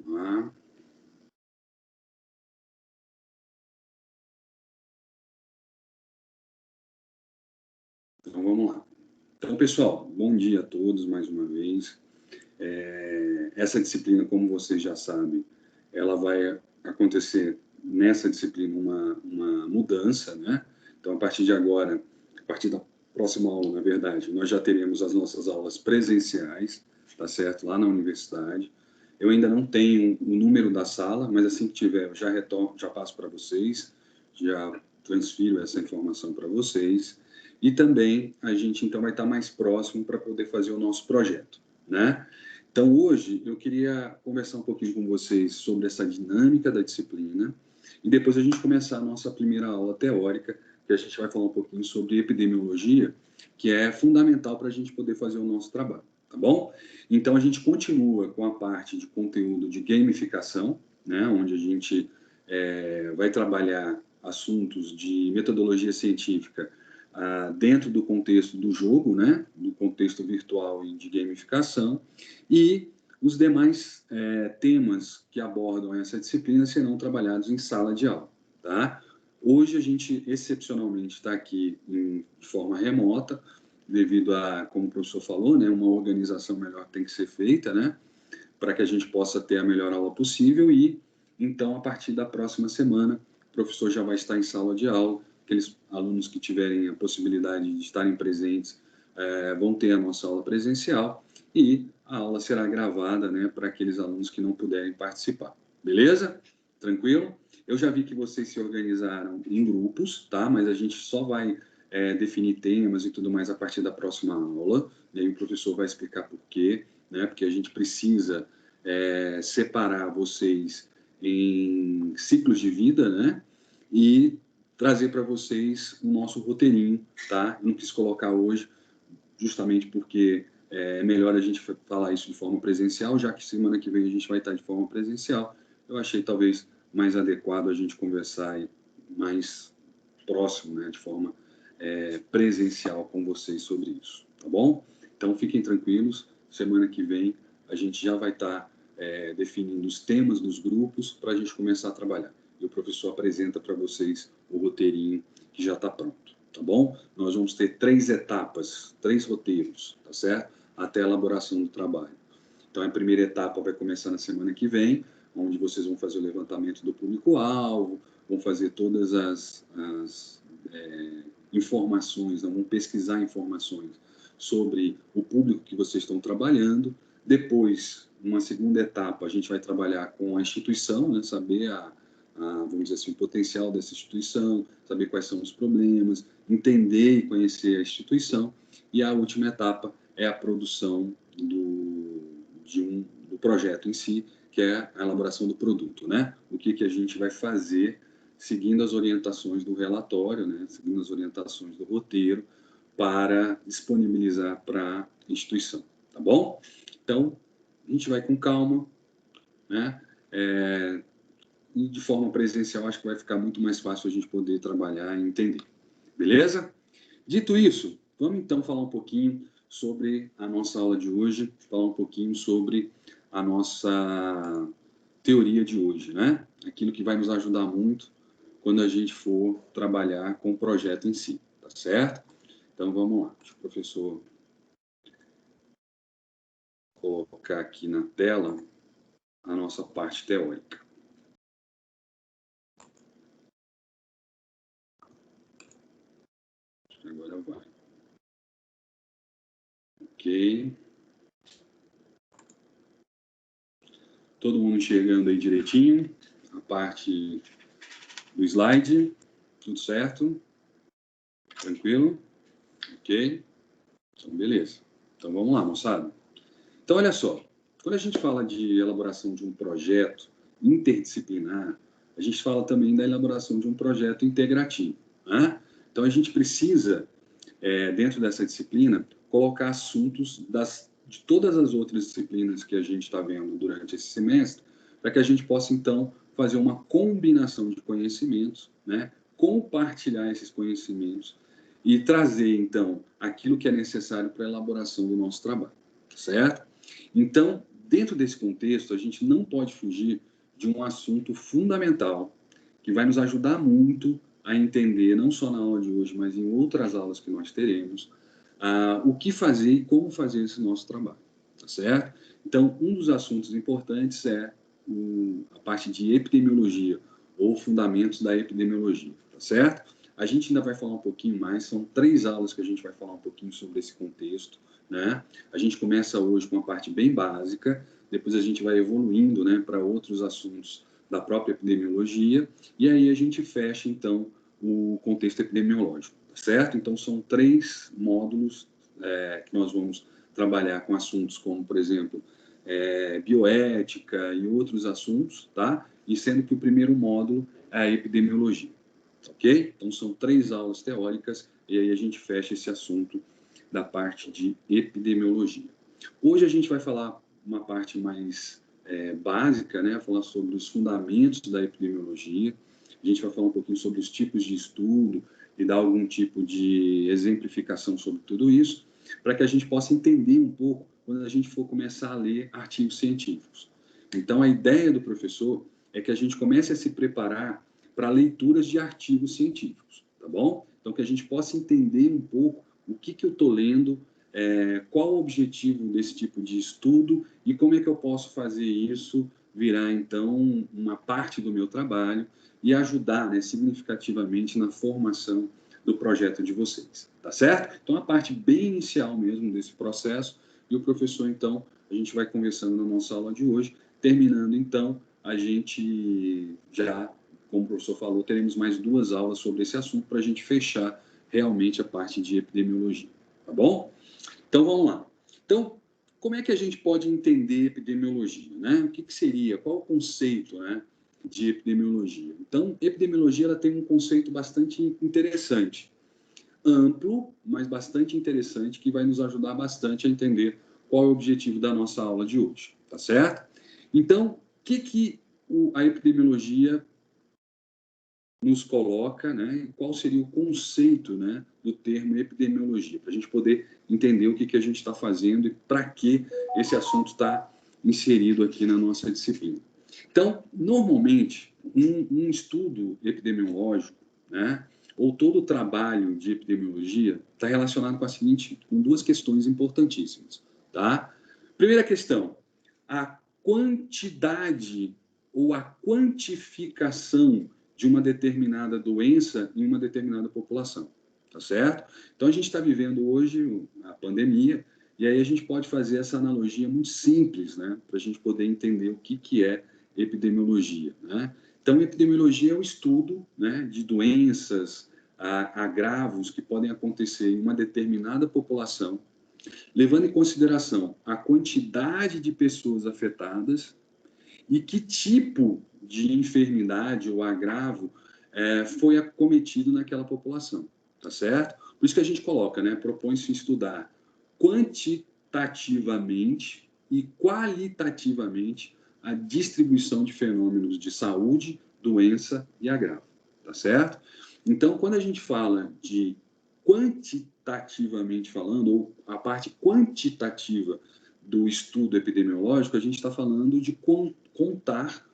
lá. Então, vamos lá. Então, pessoal, bom dia a todos mais uma vez. Essa disciplina, como vocês já sabem, ela vai acontecer nessa disciplina uma mudança, né? Então, a partir de agora, a partir da próxima aula, na verdade, nós já teremos as nossas aulas presenciais, tá certo? Lá na universidade. Eu ainda não tenho o número da sala, mas assim que tiver, eu já retorno, já passo para vocês, já transfiro essa informação para vocês. E também a gente, então, vai estar mais próximo para poder fazer o nosso projeto, né? Então, hoje, eu queria conversar um pouquinho com vocês sobre essa dinâmica da disciplina e depois a gente começar a nossa primeira aula teórica, que a gente vai falar um pouquinho sobre epidemiologia, que é fundamental para a gente poder fazer o nosso trabalho, tá bom? Então, a gente continua com a parte de conteúdo de gamificação, né, onde a gente vai trabalhar assuntos de metodologia científica dentro do contexto do jogo, né, do contexto virtual e de gamificação, e os demais temas que abordam essa disciplina serão trabalhados em sala de aula, tá? Hoje a gente, excepcionalmente, está aqui de forma remota, devido a, como o professor falou, né, uma organização melhor tem que ser feita, né, para que a gente possa ter a melhor aula possível e, então, a partir da próxima semana, o professor já vai estar em sala de aula, aqueles alunos que tiverem a possibilidade de estarem presentes vão ter a nossa aula presencial e a aula será gravada, né, para aqueles alunos que não puderem participar. Beleza? Tranquilo? Eu já vi que vocês se organizaram em grupos, tá? Mas a gente só vai definir temas e tudo mais a partir da próxima aula, e aí o professor vai explicar por quê, né? Porque a gente precisa separar vocês em ciclos de vida, né? E trazer para vocês o nosso roteirinho, tá? Eu não quis colocar hoje, justamente porque é melhor a gente falar isso de forma presencial, já que semana que vem a gente vai estar de forma presencial. Eu achei talvez mais adequado a gente conversar mais próximo, né, de forma presencial com vocês sobre isso, tá bom? Então fiquem tranquilos, semana que vem a gente já vai estar definindo os temas dos grupos para a gente começar a trabalhar. E o professor apresenta para vocês o roteirinho que já está pronto, tá bom? Nós vamos ter 3 etapas, 3 roteiros, tá certo? Até a elaboração do trabalho. Então, a primeira etapa vai começar na semana que vem, onde vocês vão fazer o levantamento do público-alvo, vão fazer todas as informações, vão pesquisar informações sobre o público que vocês estão trabalhando. Depois, numa segunda etapa, a gente vai trabalhar com a instituição, né, saber vamos dizer assim, o potencial dessa instituição, saber quais são os problemas, entender e conhecer a instituição. E a última etapa é a produção do projeto em si, que é a elaboração do produto, né? O que a gente vai fazer seguindo as orientações do relatório, né? Seguindo as orientações do roteiro, para disponibilizar para a instituição, tá bom? Então, a gente vai com calma, né? E de forma presencial, acho que vai ficar muito mais fácil a gente poder trabalhar e entender. Beleza? Dito isso, vamos então falar um pouquinho sobre a nossa aula de hoje, falar um pouquinho sobre a nossa teoria de hoje, né? Aquilo que vai nos ajudar muito quando a gente for trabalhar com o projeto em si, tá certo? Então, vamos lá. Deixa o professor colocar aqui na tela a nossa parte teórica. Agora vai. Ok. Todo mundo enxergando aí direitinho a parte do slide, tudo certo? Tranquilo? Ok? Então, beleza. Então, vamos lá, moçada. Então, olha só. Quando a gente fala de elaboração de um projeto interdisciplinar, a gente fala também da elaboração de um projeto integrativo, né? Então, a gente precisa, dentro dessa disciplina, colocar assuntos de todas as outras disciplinas que a gente está vendo durante esse semestre, para que a gente possa, então, fazer uma combinação de conhecimentos, né? Compartilhar esses conhecimentos e trazer, então, aquilo que é necessário para a elaboração do nosso trabalho, certo? Então, dentro desse contexto, a gente não pode fugir de um assunto fundamental que vai nos ajudar muito a entender, não só na aula de hoje, mas em outras aulas que nós teremos, o que fazer e como fazer esse nosso trabalho, tá certo? Então, um dos assuntos importantes é a parte de epidemiologia, ou fundamentos da epidemiologia, tá certo? A gente ainda vai falar um pouquinho mais, são 3 aulas que a gente vai falar um pouquinho sobre esse contexto, né? A gente começa hoje com uma parte bem básica, depois a gente vai evoluindo, né, para outros assuntos da própria epidemiologia, e aí a gente fecha, então, o contexto epidemiológico, tá certo? Então, são 3 módulos que nós vamos trabalhar com assuntos como, por exemplo, bioética e outros assuntos, tá? E sendo que o primeiro módulo é a epidemiologia, ok? Então, são 3 aulas teóricas e aí a gente fecha esse assunto da parte de epidemiologia. Hoje a gente vai falar uma parte mais básica, né? Falar sobre os fundamentos da epidemiologia. A gente vai falar um pouquinho sobre os tipos de estudo e dar algum tipo de exemplificação sobre tudo isso, para que a gente possa entender um pouco quando a gente for começar a ler artigos científicos. Então, a ideia do professor é que a gente comece a se preparar para leituras de artigos científicos, tá bom? Então, que a gente possa entender um pouco o que eu estou lendo, qual o objetivo desse tipo de estudo e como é que eu posso fazer isso virar, então, uma parte do meu trabalho e ajudar, né, significativamente na formação do projeto de vocês, tá certo? Então, a parte bem inicial mesmo desse processo, e o professor, então, a gente vai conversando na nossa aula de hoje, terminando, então, a gente já, como o professor falou, teremos mais 2 aulas sobre esse assunto para a gente fechar realmente a parte de epidemiologia, tá bom? Então, vamos lá. Então, como é que a gente pode entender epidemiologia, né? O que seria, qual o conceito, né, de epidemiologia? Então, epidemiologia ela tem um conceito bastante interessante, amplo, mas bastante interessante, que vai nos ajudar bastante a entender qual é o objetivo da nossa aula de hoje, tá certo? Então, o que a epidemiologia nos coloca, né? Qual seria o conceito, né, do termo epidemiologia, para a gente poder entender o que a gente está fazendo e para que esse assunto está inserido aqui na nossa disciplina. Então, normalmente, um estudo epidemiológico, né, ou todo o trabalho de epidemiologia está relacionado com 2 questões importantíssimas, tá? Primeira questão, a quantidade ou a quantificação de uma determinada doença em uma determinada população, tá certo? Então, a gente está vivendo hoje a pandemia, e aí a gente pode fazer essa analogia muito simples, né, para a gente poder entender o que é epidemiologia, né? Então, epidemiologia é o estudo, né, de doenças, agravos que podem acontecer em uma determinada população, levando em consideração a quantidade de pessoas afetadas e que tipo de enfermidade ou agravo foi acometido naquela população, tá certo? Por isso que a gente coloca, né, propõe-se estudar quantitativamente e qualitativamente a distribuição de fenômenos de saúde, doença e agravo, tá certo? Então, quando a gente fala de quantitativamente falando, ou a parte quantitativa do estudo epidemiológico, a gente está falando de contar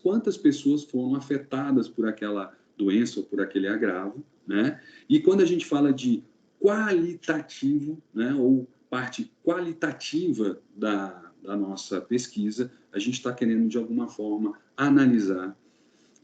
quantas pessoas foram afetadas por aquela doença ou por aquele agravo, né? E quando a gente fala de qualitativo, né, ou parte qualitativa da nossa pesquisa, a gente está querendo, de alguma forma, analisar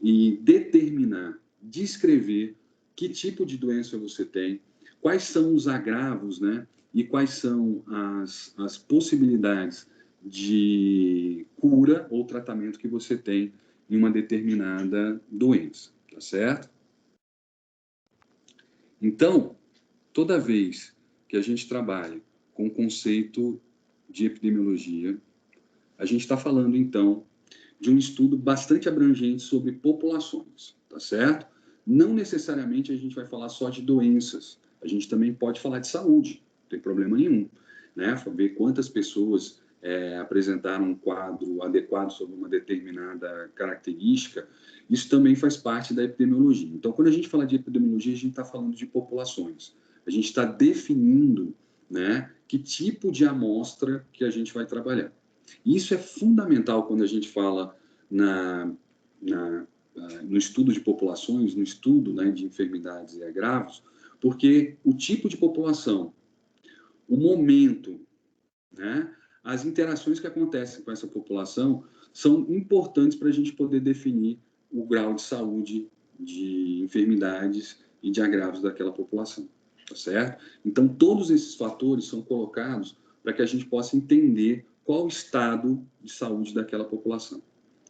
e determinar, descrever que tipo de doença você tem, quais são os agravos, né? E quais são as possibilidades de cura ou tratamento que você tem em uma determinada doença, tá certo? Então, toda vez que a gente trabalha com o conceito de epidemiologia, a gente está falando, então, de um estudo bastante abrangente sobre populações, tá certo? Não necessariamente a gente vai falar só de doenças, a gente também pode falar de saúde, não tem problema nenhum, né? Ver quantas pessoas apresentaram um quadro adequado sobre uma determinada característica, isso também faz parte da epidemiologia. Então, quando a gente fala de epidemiologia, a gente está falando de populações, a gente está definindo, né, que tipo de amostra que a gente vai trabalhar. E isso é fundamental quando a gente fala no estudo de populações, no estudo, né, de enfermidades e agravos, porque o tipo de população, o momento, né, as interações que acontecem com essa população são importantes para a gente poder definir o grau de saúde, de enfermidades e de agravos daquela população, tá certo? Então, todos esses fatores são colocados para que a gente possa entender qual o estado de saúde daquela população,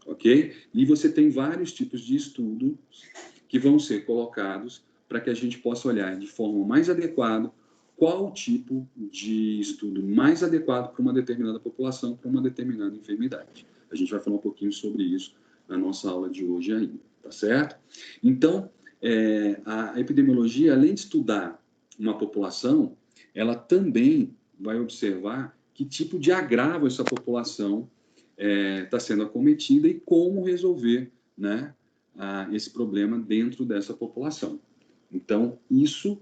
ok? E você tem vários tipos de estudos que vão ser colocados para que a gente possa olhar de forma mais adequada qual o tipo de estudo mais adequado para uma determinada população, para uma determinada enfermidade. A gente vai falar um pouquinho sobre isso na nossa aula de hoje ainda, tá certo? Então, a epidemiologia, além de estudar uma população, ela também vai observar que tipo de agravo essa população está sendo acometida e como resolver, né, esse problema dentro dessa população. Então, isso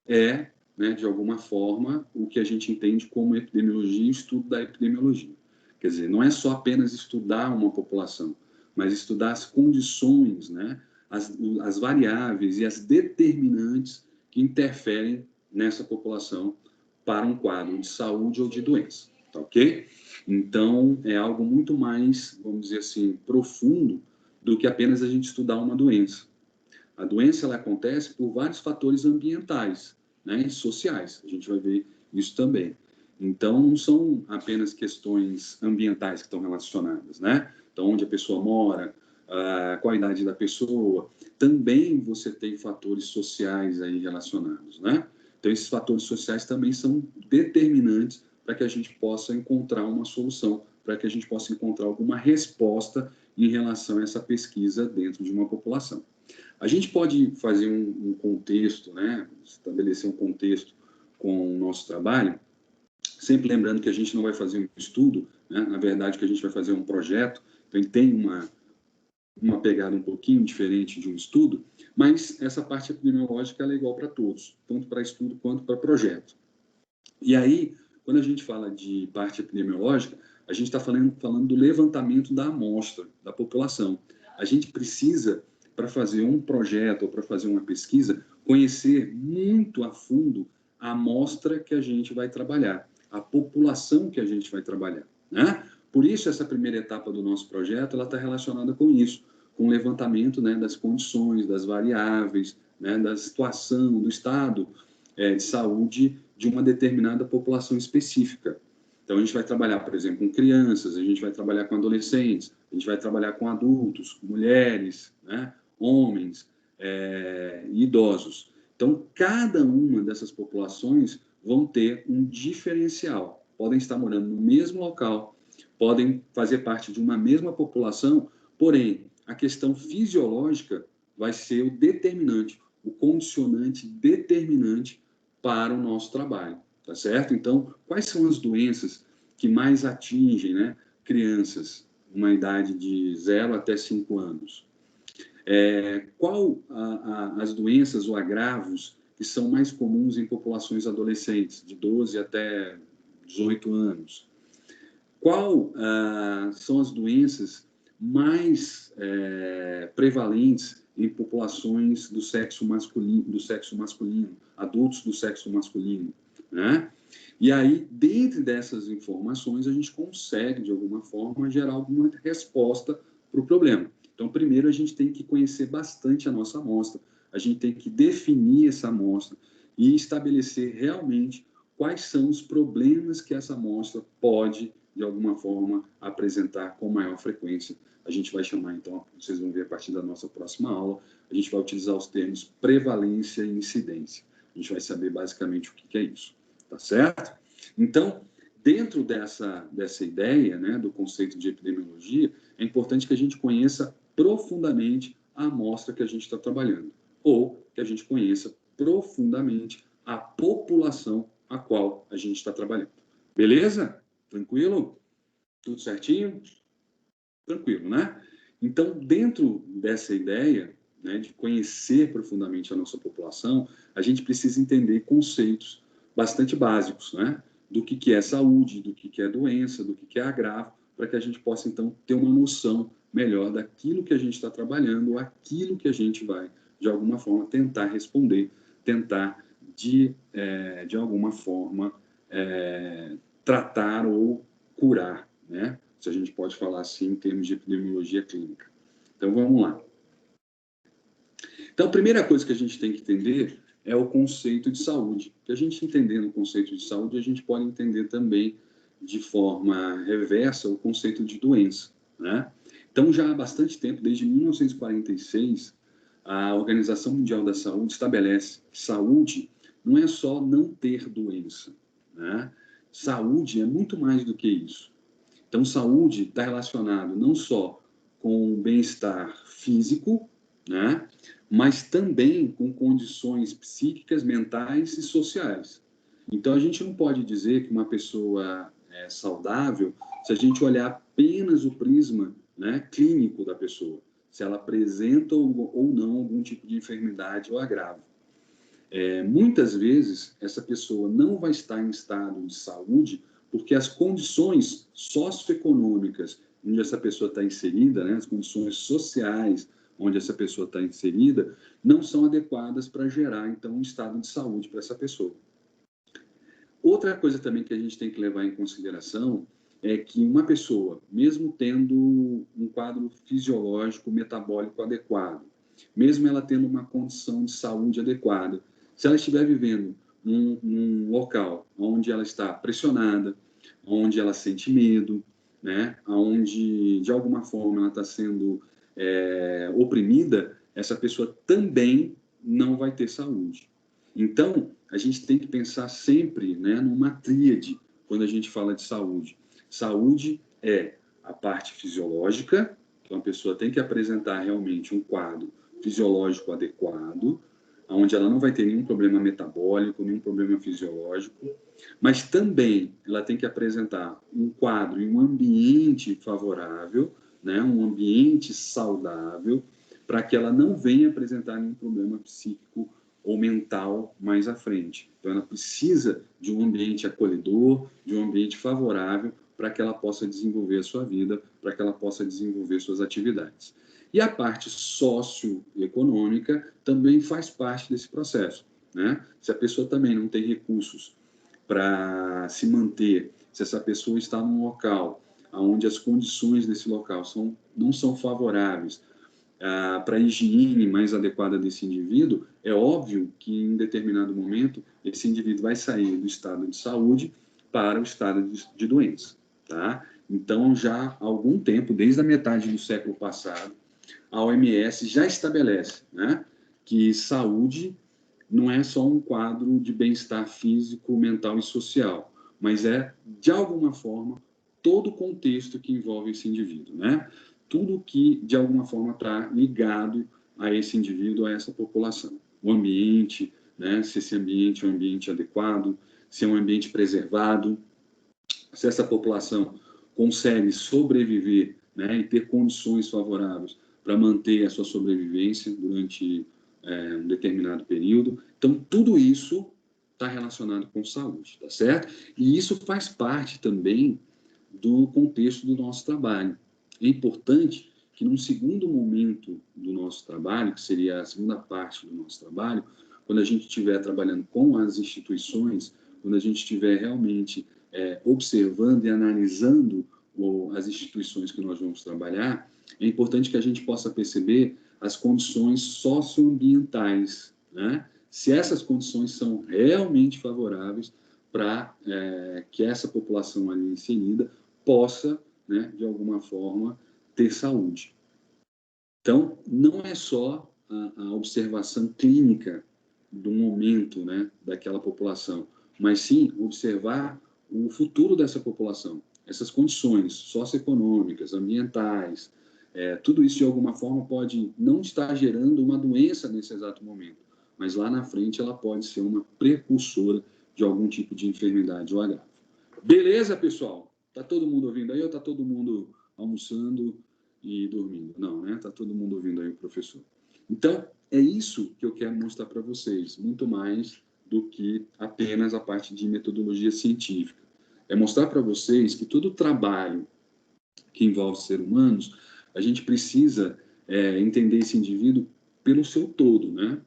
é, né, de alguma forma, o que a gente entende como epidemiologia e estudo da epidemiologia. Quer dizer, não é só apenas estudar uma população, mas estudar as condições, né, as variáveis e as determinantes que interferem nessa população para um quadro de saúde ou de doença, tá ok? Então, é algo muito mais, vamos dizer assim, profundo do que apenas a gente estudar uma doença. A doença ela acontece por vários fatores ambientais, né, e sociais. A gente vai ver isso também. Então, não são apenas questões ambientais que estão relacionadas, né? Então, onde a pessoa mora, a qualidade da pessoa. Também você tem fatores sociais aí relacionados, né? Então, esses fatores sociais também são determinantes para que a gente possa encontrar uma solução, para que a gente possa encontrar alguma resposta em relação a essa pesquisa dentro de uma população. A gente pode fazer um contexto, né, estabelecer um contexto com o nosso trabalho, sempre lembrando que a gente não vai fazer um estudo, né, na verdade que a gente vai fazer um projeto, então ele tem uma pegada um pouquinho diferente de um estudo, mas essa parte epidemiológica ela é igual para todos, tanto para estudo quanto para projeto. E aí, quando a gente fala de parte epidemiológica, a gente está falando do levantamento da amostra da população. A gente precisa, para fazer um projeto ou para fazer uma pesquisa, conhecer muito a fundo a amostra que a gente vai trabalhar, a população que a gente vai trabalhar, né? Por isso, essa primeira etapa do nosso projeto, ela está relacionada com isso, com o levantamento, né, das condições, das variáveis, né, da situação, do estado de saúde de uma determinada população específica. Então, a gente vai trabalhar, por exemplo, com crianças, a gente vai trabalhar com adolescentes, a gente vai trabalhar com adultos, mulheres, né, homens e idosos. Então, cada uma dessas populações vão ter um diferencial. Podem estar morando no mesmo local, podem fazer parte de uma mesma população, porém, a questão fisiológica vai ser o determinante, o condicionante determinante para o nosso trabalho, tá certo? Então, quais são as doenças que mais atingem, né, crianças, uma idade de 0 até 5 anos? Qual as doenças ou agravos que são mais comuns em populações adolescentes, de 12 até 18 anos? Qual são as doenças mais prevalentes em populações do sexo masculino, adultos do sexo masculino, né? E aí, dentro dessas informações, a gente consegue, de alguma forma, gerar alguma resposta para o problema. Então, primeiro, a gente tem que conhecer bastante a nossa amostra, a gente tem que definir essa amostra e estabelecer realmente quais são os problemas que essa amostra pode, de alguma forma, apresentar com maior frequência. A gente vai chamar, então, vocês vão ver a partir da nossa próxima aula, a gente vai utilizar os termos prevalência e incidência. A gente vai saber basicamente o que é isso, tá certo? Então, dentro dessa ideia, né, do conceito de epidemiologia, é importante que a gente conheça profundamente a amostra que a gente está trabalhando, ou que a gente conheça profundamente a população a qual a gente está trabalhando. Beleza? Tranquilo? Tudo certinho? Tranquilo, né? Então, dentro dessa ideia, né, de conhecer profundamente a nossa população, a gente precisa entender conceitos bastante básicos, né, do que é saúde, do que é doença, do que é agravo, para que a gente possa, então, ter uma noção melhor daquilo que a gente está trabalhando, ou aquilo que a gente vai, de alguma forma, tentar responder, tentar, de alguma forma, tratar ou curar, né? Se a gente pode falar assim em termos de epidemiologia clínica. Então, vamos lá. Então, a primeira coisa que a gente tem que entender é o conceito de saúde. Que a gente entendendo o conceito de saúde, a gente pode entender também, de forma reversa, o conceito de doença, né? Então, já há bastante tempo, desde 1946, a Organização Mundial da Saúde estabelece que saúde não é só não ter doença, né? Saúde é muito mais do que isso. Então, saúde está relacionado não só com o bem-estar físico, né? Mas também com condições psíquicas, mentais e sociais. Então, a gente não pode dizer que uma pessoa é saudável se a gente olhar apenas o prisma, né, clínico da pessoa, se ela apresenta ou não algum tipo de enfermidade ou agravo. Muitas vezes, essa pessoa não vai estar em estado de saúde porque as condições socioeconômicas onde essa pessoa está inserida, né, as condições sociais onde essa pessoa está inserida, não são adequadas para gerar, então, um estado de saúde para essa pessoa. Outra coisa também que a gente tem que levar em consideração é que uma pessoa, mesmo tendo um quadro fisiológico metabólico adequado, mesmo ela tendo uma condição de saúde adequada, se ela estiver vivendo num local onde ela está pressionada, onde ela sente medo, né, onde de alguma forma ela está sendo oprimida, essa pessoa também não vai ter saúde. Então, a gente tem que pensar sempre, né, numa tríade quando a gente fala de saúde. Saúde é a parte fisiológica, então a pessoa tem que apresentar realmente um quadro fisiológico adequado, onde ela não vai ter nenhum problema metabólico, nenhum problema fisiológico, mas também ela tem que apresentar um quadro e um ambiente favorável, né, um ambiente saudável, para que ela não venha apresentar nenhum problema psíquico ou mental mais à frente. Então, ela precisa de um ambiente acolhedor, de um ambiente favorável para que ela possa desenvolver a sua vida, para que ela possa desenvolver suas atividades. E a parte socioeconômica também faz parte desse processo, né? Se a pessoa também não tem recursos para se manter, se essa pessoa está num local onde as condições desse local não são favoráveis para a higiene mais adequada desse indivíduo, é óbvio que em determinado momento esse indivíduo vai sair do estado de saúde para o estado de doença, tá? Então, já há algum tempo, desde a metade do século passado, a OMS já estabelece, né, que saúde não é só um quadro de bem-estar físico, mental e social, mas é, de alguma forma, todo o contexto que envolve esse indivíduo, né? Tudo que, de alguma forma, está ligado a esse indivíduo, a essa população. O ambiente, né? Se esse ambiente é um ambiente adequado, se é um ambiente preservado, se essa população consegue sobreviver, né? E ter condições favoráveis para manter a sua sobrevivência durante um determinado período. Então, tudo isso está relacionado com saúde, tá certo? E isso faz parte também do contexto do nosso trabalho. É importante que, num segundo momento do nosso trabalho, que seria a segunda parte do nosso trabalho, quando a gente estiver trabalhando com as instituições, quando a gente estiver realmente observando e analisando as instituições que nós vamos trabalhar, é importante que a gente possa perceber as condições socioambientais, né? Se essas condições são realmente favoráveis para que essa população ali inserida possa, né, de alguma forma, ter saúde. Então, não é só a observação clínica do momento, né, daquela população, mas sim observar o futuro dessa população, essas condições socioeconômicas, ambientais, tudo isso de alguma forma pode não estar gerando uma doença nesse exato momento, mas lá na frente ela pode ser uma precursora de algum tipo de enfermidade ou agravo. Beleza, pessoal? Tá todo mundo ouvindo aí ou tá todo mundo almoçando e dormindo? Não, né? Tá todo mundo ouvindo aí o professor. Então, é isso que eu quero mostrar para vocês, muito mais do que apenas a parte de metodologia científica. É mostrar para vocês que todo trabalho que envolve seres humanos, a gente precisa entender esse indivíduo pelo seu todo, né?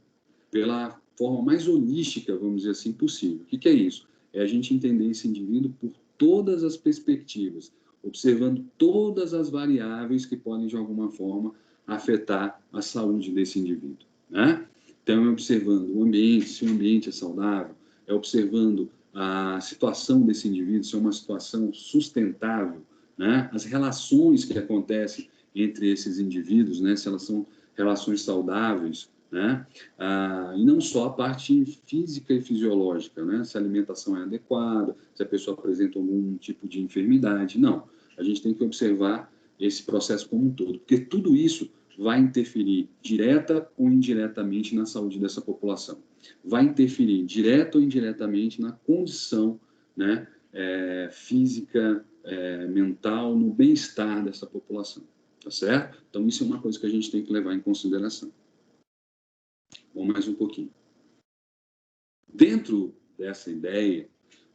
Pela forma mais holística, vamos dizer assim, possível. O que é isso? É a gente entender esse indivíduo por todas as perspectivas, observando todas as variáveis que podem, de alguma forma, afetar a saúde desse indivíduo, né? Então, é observando o ambiente, se o ambiente é saudável, é observando a situação desse indivíduo, se é uma situação sustentável, né? As relações que acontecem entre esses indivíduos, né? Se elas são relações saudáveis, né? E não só a parte física e fisiológica, né? Se a alimentação é adequada, se a pessoa apresenta algum tipo de enfermidade, não. A gente tem que observar esse processo como um todo, porque tudo isso vai interferir direta ou indiretamente na saúde dessa população. Vai interferir direta ou indiretamente na condição, né, física, mental, no bem-estar dessa população, tá certo? Então, isso é uma coisa que a gente tem que levar em consideração. Vamos mais um pouquinho. Dentro dessa ideia,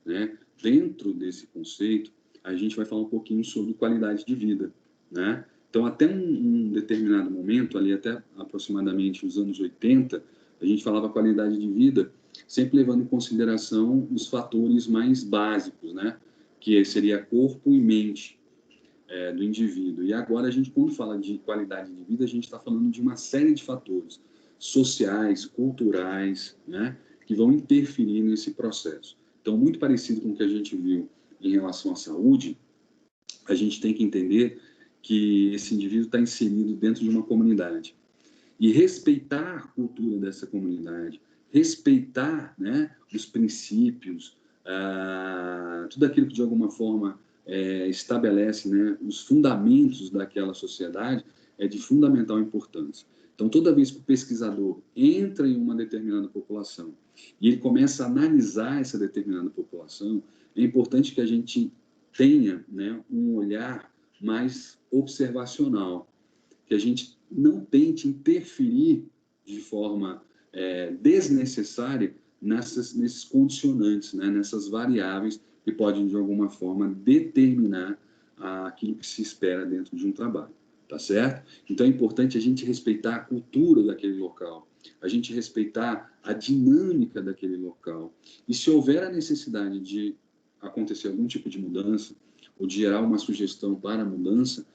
né, dentro desse conceito, a gente vai falar um pouquinho sobre qualidade de vida, né? Então, até um determinado momento, ali até aproximadamente os anos 80, a gente falava qualidade de vida sempre levando em consideração os fatores mais básicos, né? Que seria corpo e mente do indivíduo. E agora a gente, quando fala de qualidade de vida, a gente está falando de uma série de fatores sociais, culturais, né? Que vão interferir nesse processo. Então, muito parecido com o que a gente viu em relação à saúde, a gente tem que entender que esse indivíduo está inserido dentro de uma comunidade. E respeitar a cultura dessa comunidade, respeitar, né, os princípios, tudo aquilo que de alguma forma estabelece, né, os fundamentos daquela sociedade, é de fundamental importância. Então, toda vez que o pesquisador entra em uma determinada população e ele começa a analisar essa determinada população, é importante que a gente tenha, né, um olhar mais observacional, que a gente não tente interferir de forma desnecessária nesses condicionantes, né, nessas variáveis que podem, de alguma forma, determinar aquilo que se espera dentro de um trabalho, tá certo? Então, é importante a gente respeitar a cultura daquele local, a gente respeitar a dinâmica daquele local. E se houver a necessidade de acontecer algum tipo de mudança, ou de gerar uma sugestão para a mudança,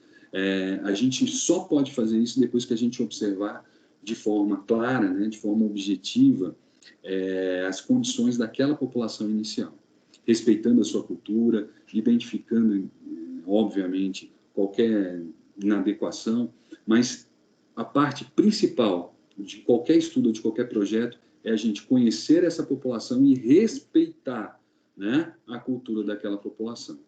a gente só pode fazer isso depois que a gente observar de forma clara, né, de forma objetiva, as condições daquela população inicial, respeitando a sua cultura, identificando, obviamente, qualquer inadequação, mas a parte principal de qualquer estudo, de qualquer projeto, é a gente conhecer essa população e respeitar, né, a cultura daquela população.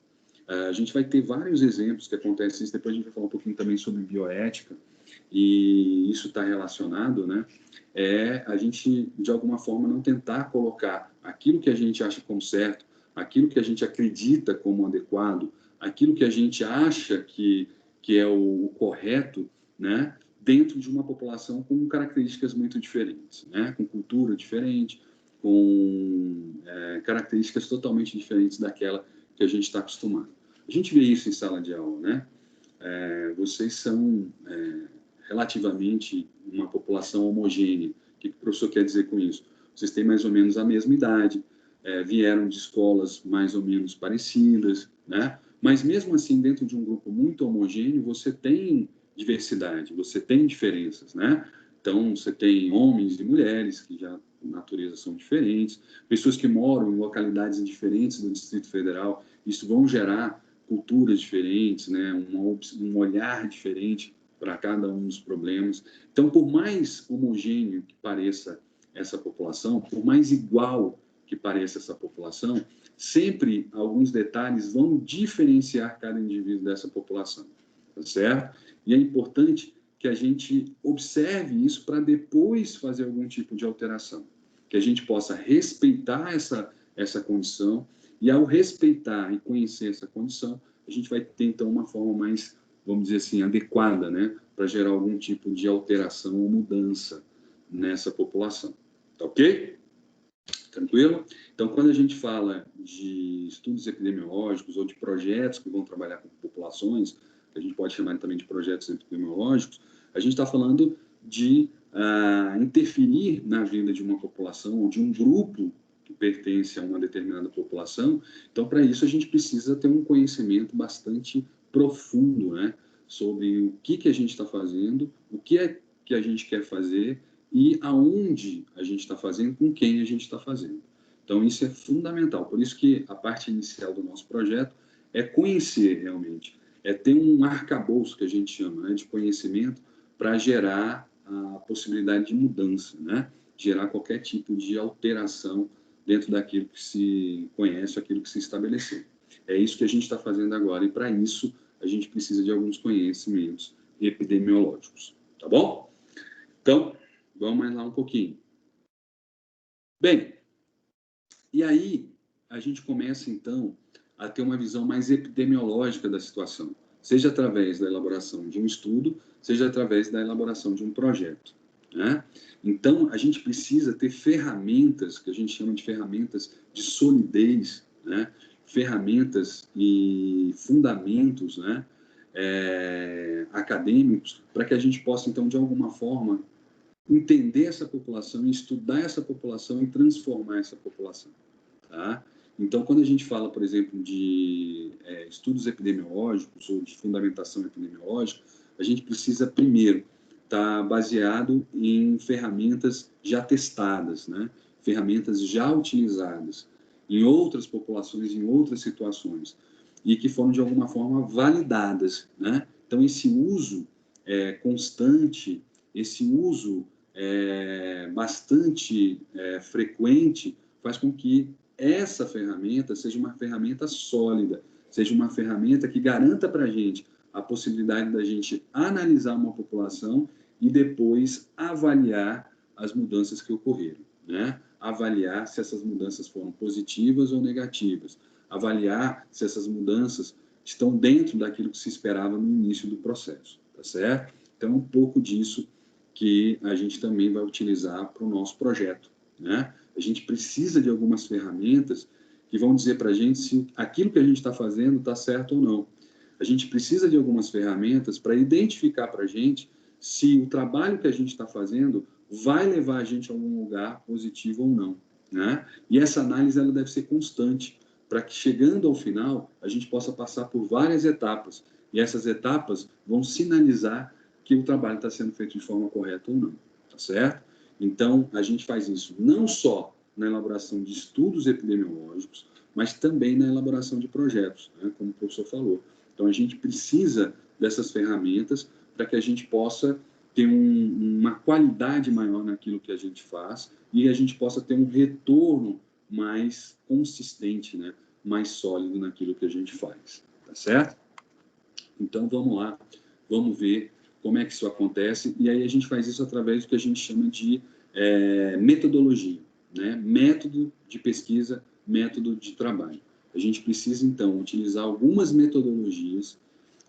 A gente vai ter vários exemplos que acontecem, depois a gente vai falar um pouquinho também sobre bioética, e isso está relacionado, né? A gente, de alguma forma, não tentar colocar aquilo que a gente acha como certo, aquilo que a gente acredita como adequado, aquilo que a gente acha que é o correto, né? Dentro de uma população com características muito diferentes, né? Com cultura diferente, com características totalmente diferentes daquela que a gente está acostumado. A gente vê isso em sala de aula, né? Vocês são relativamente uma população homogênea. O que o professor quer dizer com isso? Vocês têm mais ou menos a mesma idade, vieram de escolas mais ou menos parecidas, né? Mas mesmo assim, dentro de um grupo muito homogêneo, você tem diversidade, você tem diferenças, né? Então, você tem homens e mulheres que já, por natureza, são diferentes, pessoas que moram em localidades diferentes do Distrito Federal, isso vão gerar culturas diferentes, né? Um olhar diferente para cada um dos problemas. Então, por mais homogêneo que pareça essa população, por mais igual que pareça essa população, sempre alguns detalhes vão diferenciar cada indivíduo dessa população, tá certo? E é importante que a gente observe isso para depois fazer algum tipo de alteração, que a gente possa respeitar essa condição, e ao respeitar e conhecer essa condição, a gente vai ter, então, uma forma mais, vamos dizer assim, adequada, né, para gerar algum tipo de alteração ou mudança nessa população. Tá ok? Tranquilo? Então, quando a gente fala de estudos epidemiológicos ou de projetos que vão trabalhar com populações, que a gente pode chamar também de projetos epidemiológicos, a gente está falando de interferir na vida de uma população ou de um grupo que pertence a uma determinada população. Então, para isso, a gente precisa ter um conhecimento bastante profundo, né, sobre o que a gente está fazendo, o que é que a gente quer fazer e aonde a gente está fazendo, com quem a gente está fazendo. Então, isso é fundamental. Por isso que a parte inicial do nosso projeto é conhecer realmente, é ter um arcabouço, que a gente chama, né, de conhecimento, para gerar a possibilidade de mudança, né? Gerar qualquer tipo de alteração dentro daquilo que se conhece, aquilo que se estabeleceu. É isso que a gente está fazendo agora, e para isso a gente precisa de alguns conhecimentos epidemiológicos, tá bom? Então, vamos mais lá um pouquinho. Bem, e aí a gente começa, então, a ter uma visão mais epidemiológica da situação, seja através da elaboração de um estudo, seja através da elaboração de um projeto, né? Então, a gente precisa ter ferramentas, que a gente chama de ferramentas de solidez, né? Ferramentas e fundamentos, né? Acadêmicos, para que a gente possa, então, de alguma forma, entender essa população, estudar essa população e transformar essa população. Tá? Então, quando a gente fala, por exemplo, de estudos epidemiológicos ou de fundamentação epidemiológica, a gente precisa, primeiro, estar baseado em ferramentas já testadas, né? Ferramentas já utilizadas em outras populações, em outras situações, e que foram, de alguma forma, validadas, né? Então, esse uso constante, esse uso bastante frequente, faz com que essa ferramenta seja uma ferramenta sólida, seja uma ferramenta que garanta para a gente a possibilidade da gente analisar uma população e depois avaliar as mudanças que ocorreram, né? Avaliar se essas mudanças foram positivas ou negativas, avaliar se essas mudanças estão dentro daquilo que se esperava no início do processo, tá certo? Então, um pouco disso que a gente também vai utilizar para o nosso projeto, né? A gente precisa de algumas ferramentas que vão dizer para a gente se aquilo que a gente está fazendo está certo ou não. A gente precisa de algumas ferramentas para identificar para a gente se o trabalho que a gente está fazendo vai levar a gente a algum lugar positivo ou não, né? E essa análise ela deve ser constante, para que, chegando ao final, a gente possa passar por várias etapas. E essas etapas vão sinalizar que o trabalho está sendo feito de forma correta ou não, tá certo? Então, a gente faz isso não só na elaboração de estudos epidemiológicos, mas também na elaboração de projetos, né, como o professor falou. Então, a gente precisa dessas ferramentas para que a gente possa ter uma qualidade maior naquilo que a gente faz e a gente possa ter um retorno mais consistente, né, mais sólido naquilo que a gente faz, tá certo? Então, vamos lá, vamos ver como é que isso acontece, e aí a gente faz isso através do que a gente chama de metodologia, né? Método de pesquisa, método de trabalho. A gente precisa, então, utilizar algumas metodologias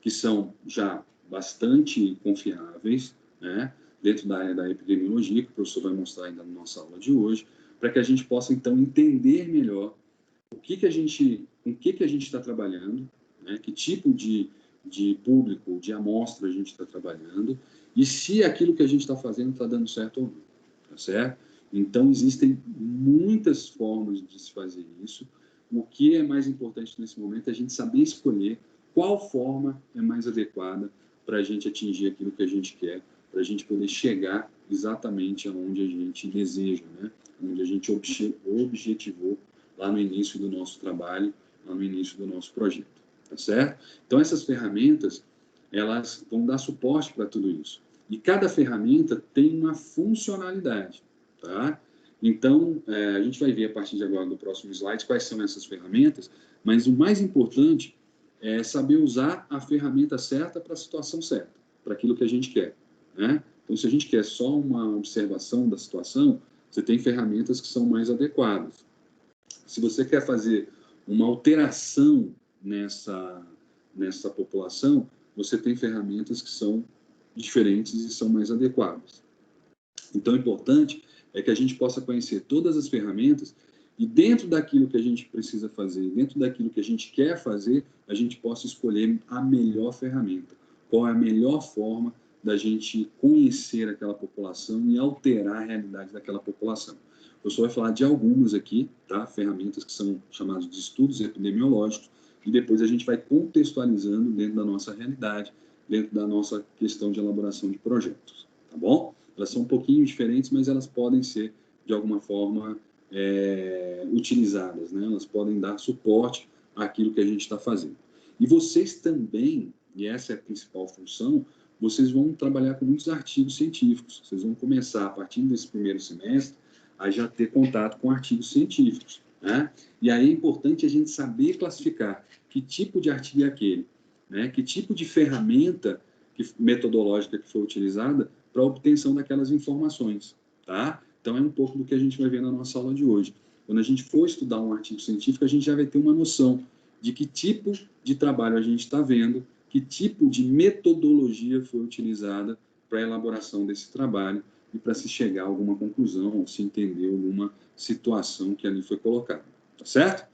que são já bastante confiáveis, né? Dentro da área da epidemiologia, que o professor vai mostrar ainda na nossa aula de hoje, para que a gente possa, então, entender melhor com o que a gente está trabalhando, né? Que tipo de público, de amostra a gente está trabalhando, e se aquilo que a gente está fazendo está dando certo ou não, tá certo? Então, existem muitas formas de se fazer isso. O que é mais importante nesse momento é a gente saber escolher qual forma é mais adequada para a gente atingir aquilo que a gente quer, para a gente poder chegar exatamente aonde a gente deseja, né? Onde a gente objetivou lá no início do nosso trabalho, lá no início do nosso projeto. Tá certo? Então, essas ferramentas, elas vão dar suporte para tudo isso. E cada ferramenta tem uma funcionalidade, tá? Então, a gente vai ver a partir de agora, do próximo slide, quais são essas ferramentas, mas o mais importante é saber usar a ferramenta certa para a situação certa, para aquilo que a gente quer, né? Então, se a gente quer só uma observação da situação, você tem ferramentas que são mais adequadas. Se você quer fazer uma alteração nessa população, você tem ferramentas que são diferentes e são mais adequadas. Então, o importante é que a gente possa conhecer todas as ferramentas e dentro daquilo que a gente precisa fazer, dentro daquilo que a gente quer fazer, a gente possa escolher a melhor ferramenta. Qual é a melhor forma da gente conhecer aquela população e alterar a realidade daquela população. Eu só vou falar de algumas aqui, tá? Ferramentas que são chamadas de estudos epidemiológicos, e depois a gente vai contextualizando dentro da nossa realidade, dentro da nossa questão de elaboração de projetos, tá bom? Elas são um pouquinho diferentes, mas elas podem ser, de alguma forma, utilizadas, né? Elas podem dar suporte àquilo que a gente está fazendo. E vocês também, e essa é a principal função, vocês vão trabalhar com muitos artigos científicos. Vocês vão começar, a partir desse primeiro semestre, a já ter contato com artigos científicos, né? E aí é importante a gente saber classificar que tipo de artigo é aquele, né? Que tipo de ferramenta metodológica que foi utilizada para a obtenção daquelas informações, tá? Então, é um pouco do que a gente vai ver na nossa aula de hoje. Quando a gente for estudar um artigo científico, a gente já vai ter uma noção de que tipo de trabalho a gente está vendo, que tipo de metodologia foi utilizada para a elaboração desse trabalho e para se chegar a alguma conclusão ou se entender alguma situação que ali foi colocada. Tá certo?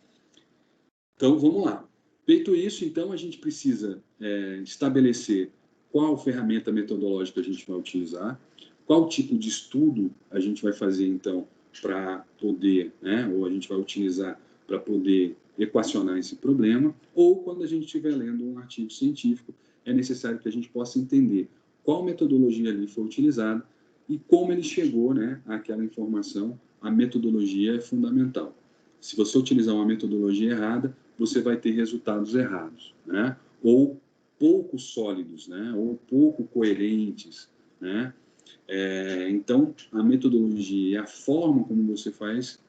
Então, vamos lá. Feito isso, então, a gente precisa estabelecer qual ferramenta metodológica a gente vai utilizar, qual tipo de estudo a gente vai fazer, então, para poder, né, ou a gente vai utilizar para poder equacionar esse problema, ou quando a gente estiver lendo um artigo científico, é necessário que a gente possa entender qual metodologia ali foi utilizada e como ele chegou, né, àquela informação. A metodologia é fundamental. Se você utilizar uma metodologia errada, você vai ter resultados errados, né? Ou pouco sólidos, né? Ou pouco coerentes, né? Então, a metodologia e a forma como você faz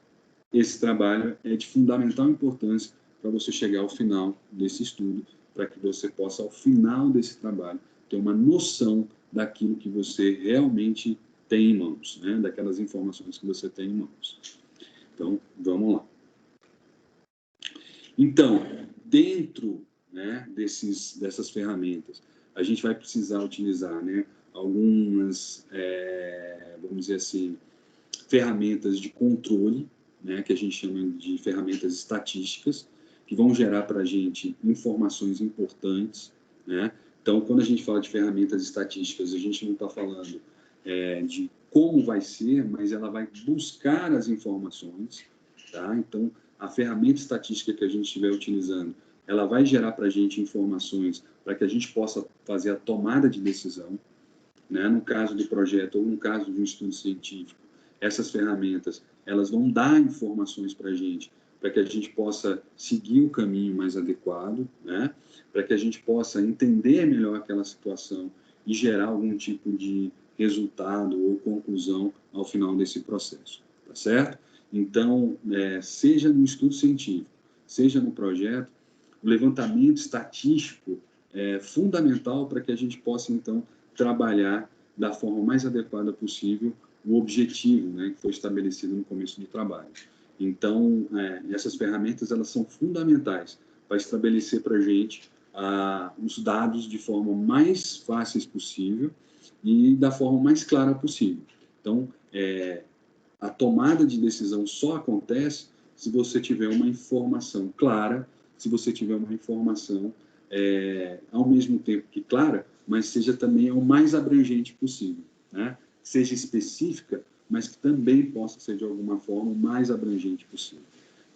esse trabalho é de fundamental importância para você chegar ao final desse estudo, para que você possa, ao final desse trabalho, ter uma noção daquilo que você realmente tem em mãos, né? Daquelas informações que você tem em mãos. Então, vamos lá. Então, dentro, né, dessas ferramentas, a gente vai precisar utilizar, né, algumas, vamos dizer assim, ferramentas de controle, né, que a gente chama de ferramentas estatísticas, que vão gerar para a gente informações importantes, né? Então, quando a gente fala de ferramentas estatísticas, a gente não está falando de como vai ser, mas ela vai buscar as informações, tá? Então, a ferramenta estatística que a gente estiver utilizando, ela vai gerar para a gente informações para que a gente possa fazer a tomada de decisão, né? No caso do projeto ou no caso de um estudo científico, essas ferramentas, elas vão dar informações para que a gente possa seguir o caminho mais adequado, né? Para que a gente possa entender melhor aquela situação e gerar algum tipo de resultado ou conclusão ao final desse processo, tá certo? Então, seja no estudo científico, seja no projeto, o levantamento estatístico é fundamental para que a gente possa, então, trabalhar da forma mais adequada possível o objetivo, né, que foi estabelecido no começo do trabalho. Então, essas ferramentas, elas são fundamentais para estabelecer para a gente os dados de forma mais fáceis possível e da forma mais clara possível. Então, a tomada de decisão só acontece se você tiver uma informação clara, se você tiver uma informação ao mesmo tempo que clara, mas seja também o mais abrangente possível, né? Seja específica, mas que também possa ser de alguma forma o mais abrangente possível,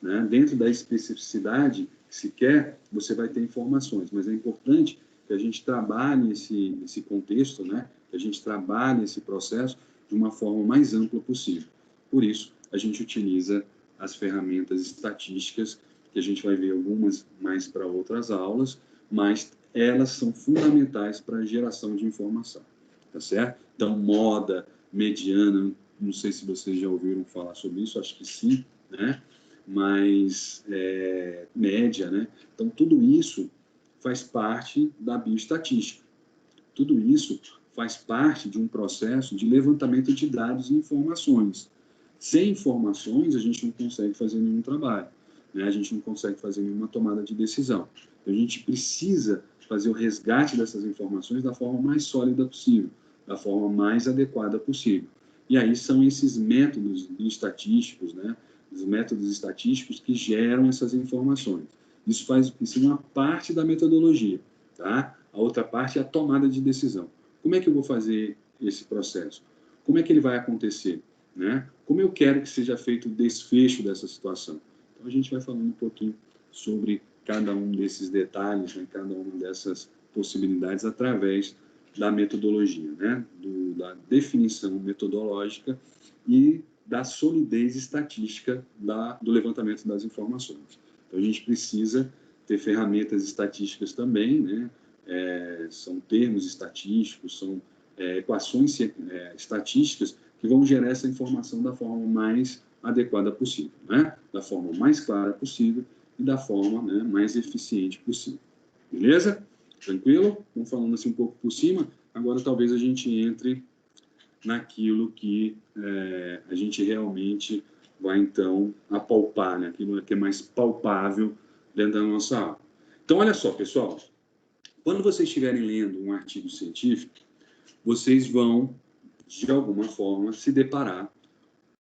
né? Dentro da especificidade que se quer, você vai ter informações, mas é importante que a gente trabalhe esse contexto, né? Que a gente trabalhe esse processo de uma forma mais ampla possível. Por isso, a gente utiliza as ferramentas estatísticas, que a gente vai ver algumas mais para outras aulas, mas elas são fundamentais para a geração de informação, tá certo? Então, moda, mediana, não sei se vocês já ouviram falar sobre isso, acho que sim, né? Mas média, né? Então, tudo isso faz parte da bioestatística. Tudo isso faz parte de um processo de levantamento de dados e informações. Sem informações, a gente não consegue fazer nenhum trabalho, né? A gente não consegue fazer nenhuma tomada de decisão. Então, a gente precisa fazer o resgate dessas informações da forma mais sólida possível, da forma mais adequada possível. E aí são esses métodos estatísticos, né, os métodos estatísticos que geram essas informações. Isso faz uma parte da metodologia, tá? A outra parte é a tomada de decisão. Como é que eu vou fazer esse processo? Como é que ele vai acontecer? Né? Como eu quero que seja feito o desfecho dessa situação? Então, a gente vai falando um pouquinho sobre cada um desses detalhes, né? Cada uma dessas possibilidades através da metodologia, né? Da definição metodológica e da solidez estatística do levantamento das informações. Então, a gente precisa ter ferramentas estatísticas também, né? São termos estatísticos, são equações estatísticas que vão gerar essa informação da forma mais adequada possível, né? Da forma mais clara possível e da forma, né, mais eficiente possível. Beleza? Tranquilo? Vamos falando assim um pouco por cima. Agora talvez a gente entre naquilo que a gente realmente vai, então, apalpar, né? Aquilo que é mais palpável dentro da nossa aula. Então, olha só, pessoal. Quando vocês estiverem lendo um artigo científico, vocês vão, de alguma forma, se deparar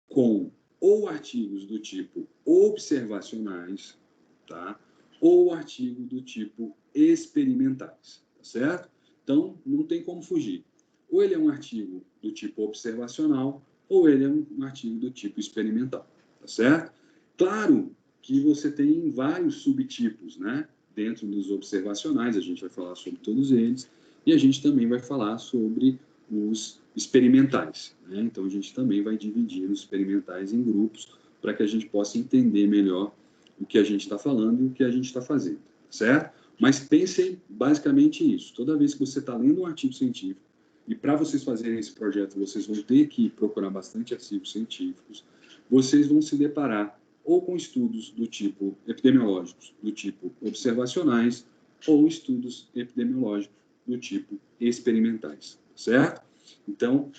com ou artigos do tipo observacionais, tá? Ou artigos do tipo experimentais, tá certo? Então, não tem como fugir. Ou ele é um artigo do tipo observacional, ou ele é um artigo do tipo experimental, tá certo? Claro que você tem vários subtipos, né? Dentro dos observacionais, a gente vai falar sobre todos eles, e a gente também vai falar sobre os experimentais, né? Então, a gente também vai dividir os experimentais em grupos para que a gente possa entender melhor o que a gente está falando e o que a gente está fazendo, certo? Mas pensem basicamente isso. Toda vez que você está lendo um artigo científico, e para vocês fazerem esse projeto, vocês vão ter que procurar bastante artigos científicos, vocês vão se deparar ou com estudos do tipo epidemiológicos, do tipo observacionais, ou estudos epidemiológicos do tipo experimentais, certo? Então,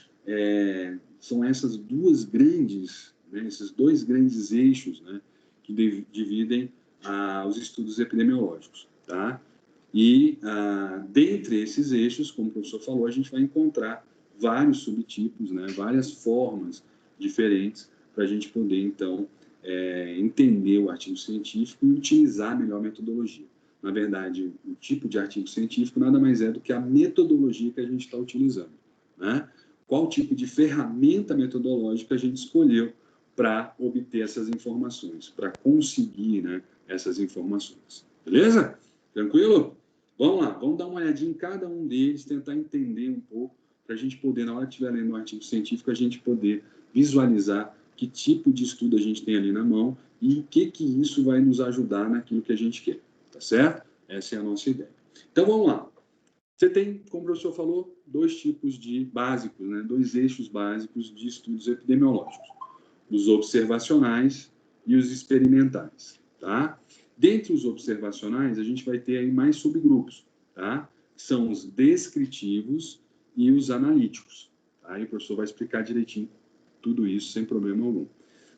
são essas duas grandes, né, esses dois grandes eixos, né, que dividem os estudos epidemiológicos, tá? E, dentre esses eixos, como o professor falou, a gente vai encontrar vários subtipos, né, várias formas diferentes para a gente poder, então, entender o artigo científico e utilizar a melhor metodologia. Na verdade, o tipo de artigo científico nada mais é do que a metodologia que a gente está utilizando, né? Qual tipo de ferramenta metodológica a gente escolheu para obter essas informações, para conseguir, né, essas informações. Beleza? Tranquilo? Vamos lá, vamos dar uma olhadinha em cada um deles, tentar entender um pouco, para a gente poder, na hora que estiver lendo um artigo científico, a gente poder visualizar que tipo de estudo a gente tem ali na mão e o que isso vai nos ajudar naquilo que a gente quer, tá certo? Essa é a nossa ideia. Então, vamos lá. Você tem, como o professor falou, dois tipos de básicos, né? Dois eixos básicos de estudos epidemiológicos. Os observacionais e os experimentais, tá? Dentre os observacionais, a gente vai ter aí mais subgrupos, tá? São os descritivos e os analíticos, tá? E o professor vai explicar direitinho tudo isso sem problema algum.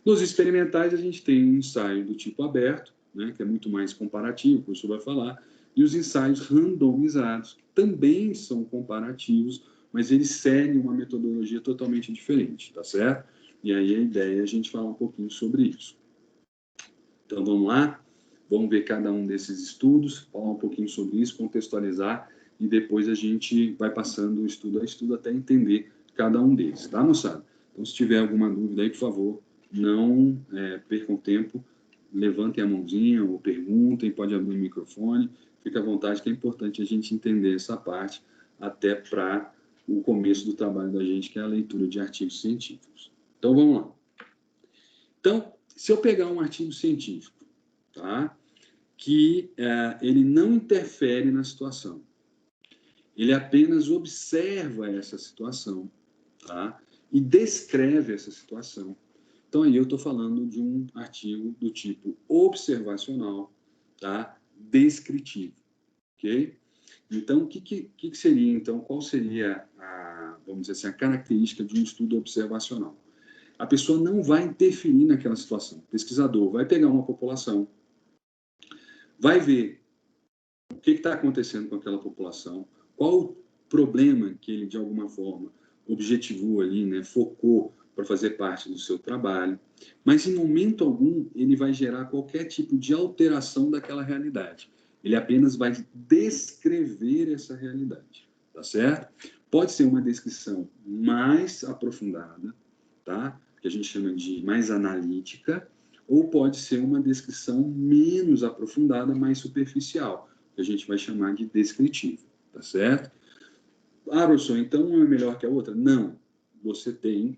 Nos experimentais, a gente tem um ensaio do tipo aberto, né, que é muito mais comparativo, o professor vai falar, e os ensaios randomizados, que também são comparativos, mas eles seguem uma metodologia totalmente diferente, tá certo? E aí a ideia é a gente falar um pouquinho sobre isso. Então, vamos lá, vamos ver cada um desses estudos, falar um pouquinho sobre isso, contextualizar, e depois a gente vai passando estudo a estudo até entender cada um deles, tá, moçada? Então, se tiver alguma dúvida aí, por favor, não percam tempo, levantem a mãozinha ou perguntem, pode abrir o microfone, fica à vontade, que é importante a gente entender essa parte até para o começo do trabalho da gente, que é a leitura de artigos científicos. Então, vamos lá. Então, se eu pegar um artigo científico, tá, que ele não interfere na situação, ele apenas observa essa situação, tá, e descreve essa situação. Então, aí eu estou falando de um artigo do tipo observacional, tá, descritivo, ok? Então, o que seria, então, qual seria, vamos dizer assim, a característica de um estudo observacional? A pessoa não vai interferir naquela situação. O pesquisador vai pegar uma população, vai ver o que está acontecendo com aquela população, qual o problema que ele, de alguma forma, objetivou ali, né, focou para fazer parte do seu trabalho, mas em momento algum ele vai gerar qualquer tipo de alteração daquela realidade. Ele apenas vai descrever essa realidade, tá certo? Pode ser uma descrição mais aprofundada, tá? Que a gente chama de mais analítica, ou pode ser uma descrição menos aprofundada, mais superficial, que a gente vai chamar de descritivo, tá certo? Ah, professor, então uma é melhor que a outra? Não. Você tem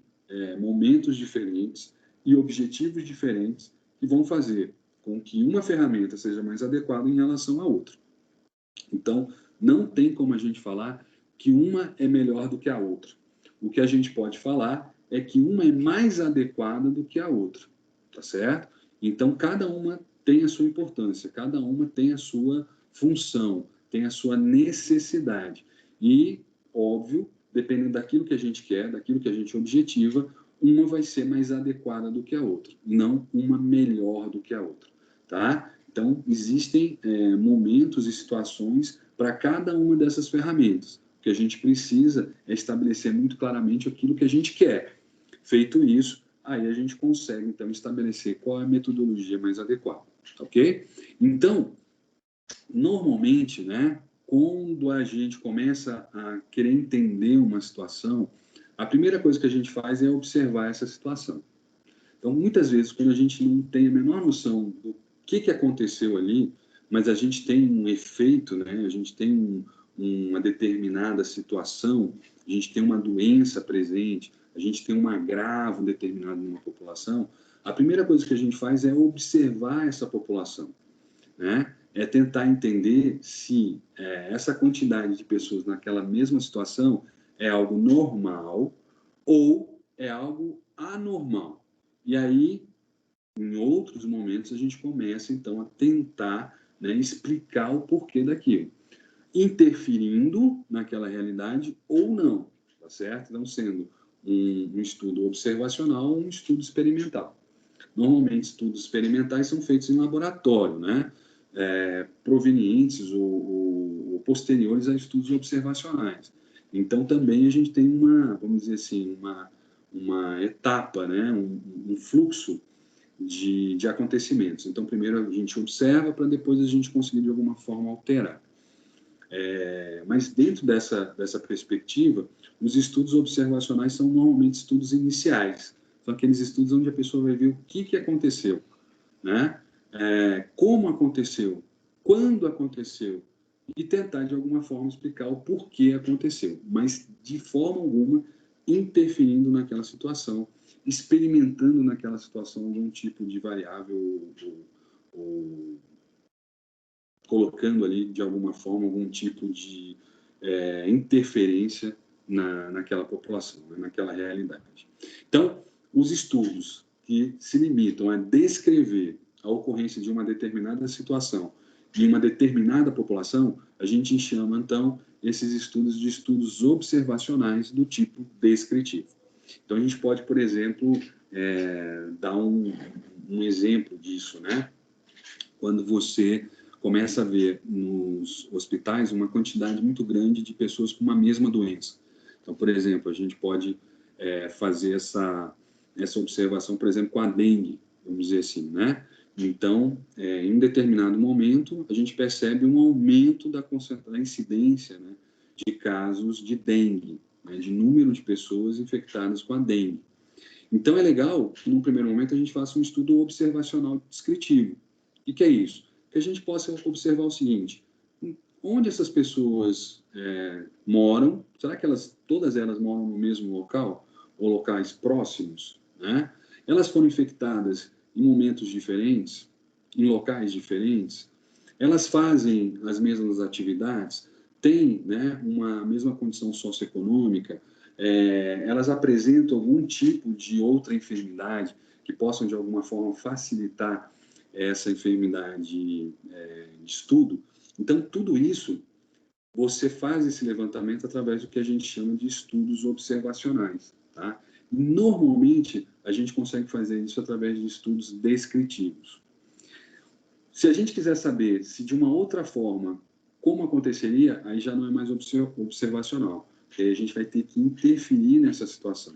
momentos diferentes e objetivos diferentes que vão fazer com que uma ferramenta seja mais adequada em relação à outra. Então, não tem como a gente falar que uma é melhor do que a outra. O que a gente pode falar é que uma é mais adequada do que a outra, tá certo? Então, cada uma tem a sua importância, cada uma tem a sua função, tem a sua necessidade. E, óbvio, dependendo daquilo que a gente quer, daquilo que a gente objetiva, uma vai ser mais adequada do que a outra, não uma melhor do que a outra, tá? Então, existem momentos e situações para cada uma dessas ferramentas. O que a gente precisa é estabelecer muito claramente aquilo que a gente quer. Feito isso, aí a gente consegue, então, estabelecer qual é a metodologia mais adequada, ok? Então, normalmente, né, quando a gente começa a querer entender uma situação, a primeira coisa que a gente faz é observar essa situação. Então, muitas vezes, quando a gente não tem a menor noção do que aconteceu ali, mas a gente tem um efeito, né? A gente tem uma determinada situação, a gente tem uma doença presente, a gente tem um agravo determinado numa população, a primeira coisa que a gente faz é observar essa população, né? É tentar entender se essa quantidade de pessoas naquela mesma situação é algo normal ou é algo anormal. E aí, em outros momentos, a gente começa, então, a tentar, né, explicar o porquê daquilo, interferindo naquela realidade ou não, tá certo? Então, sendo um estudo observacional ou um estudo experimental. Normalmente, estudos experimentais são feitos em laboratório, né? Provenientes ou posteriores a estudos observacionais. Então, também a gente tem vamos dizer assim, uma etapa, né? um fluxo de acontecimentos. Então, primeiro a gente observa para depois a gente conseguir, de alguma forma, alterar. Mas dentro dessa perspectiva, os estudos observacionais são normalmente estudos iniciais. São aqueles estudos onde a pessoa vai ver o que aconteceu, né? Como aconteceu, quando aconteceu, e tentar, de alguma forma, explicar o porquê aconteceu, mas, de forma alguma, interferindo naquela situação, experimentando naquela situação algum tipo de variável ou colocando ali, de alguma forma, algum tipo de interferência naquela população, né, naquela realidade. Então, os estudos que se limitam a descrever a ocorrência de uma determinada situação em uma determinada população, a gente chama, então, esses estudos de estudos observacionais do tipo descritivo. Então, a gente pode, por exemplo, dar um exemplo disso, né? Quando você começa a ver nos hospitais uma quantidade muito grande de pessoas com uma mesma doença. Então, por exemplo, a gente pode fazer essa observação, por exemplo, com a dengue, vamos dizer assim, né? Então, em um determinado momento, a gente percebe um aumento da incidência, né, de casos de dengue, né, de número de pessoas infectadas com a dengue. Então, é legal que, num primeiro momento, a gente faça um estudo observacional descritivo. O que é isso? Que a gente possa observar o seguinte: onde essas pessoas moram? Será que todas elas moram no mesmo local? Ou locais próximos? Né? Elas foram infectadas em momentos diferentes? Em locais diferentes? Elas fazem as mesmas atividades? Têm, né, uma mesma condição socioeconômica? Elas apresentam algum tipo de outra enfermidade que possam, de alguma forma, facilitar essa enfermidade de estudo? Então, tudo isso, você faz esse levantamento através do que a gente chama de estudos observacionais, tá? Normalmente, a gente consegue fazer isso através de estudos descritivos. Se a gente quiser saber se de uma outra forma, como aconteceria, aí já não é mais observacional, porque aí a gente vai ter que interferir nessa situação.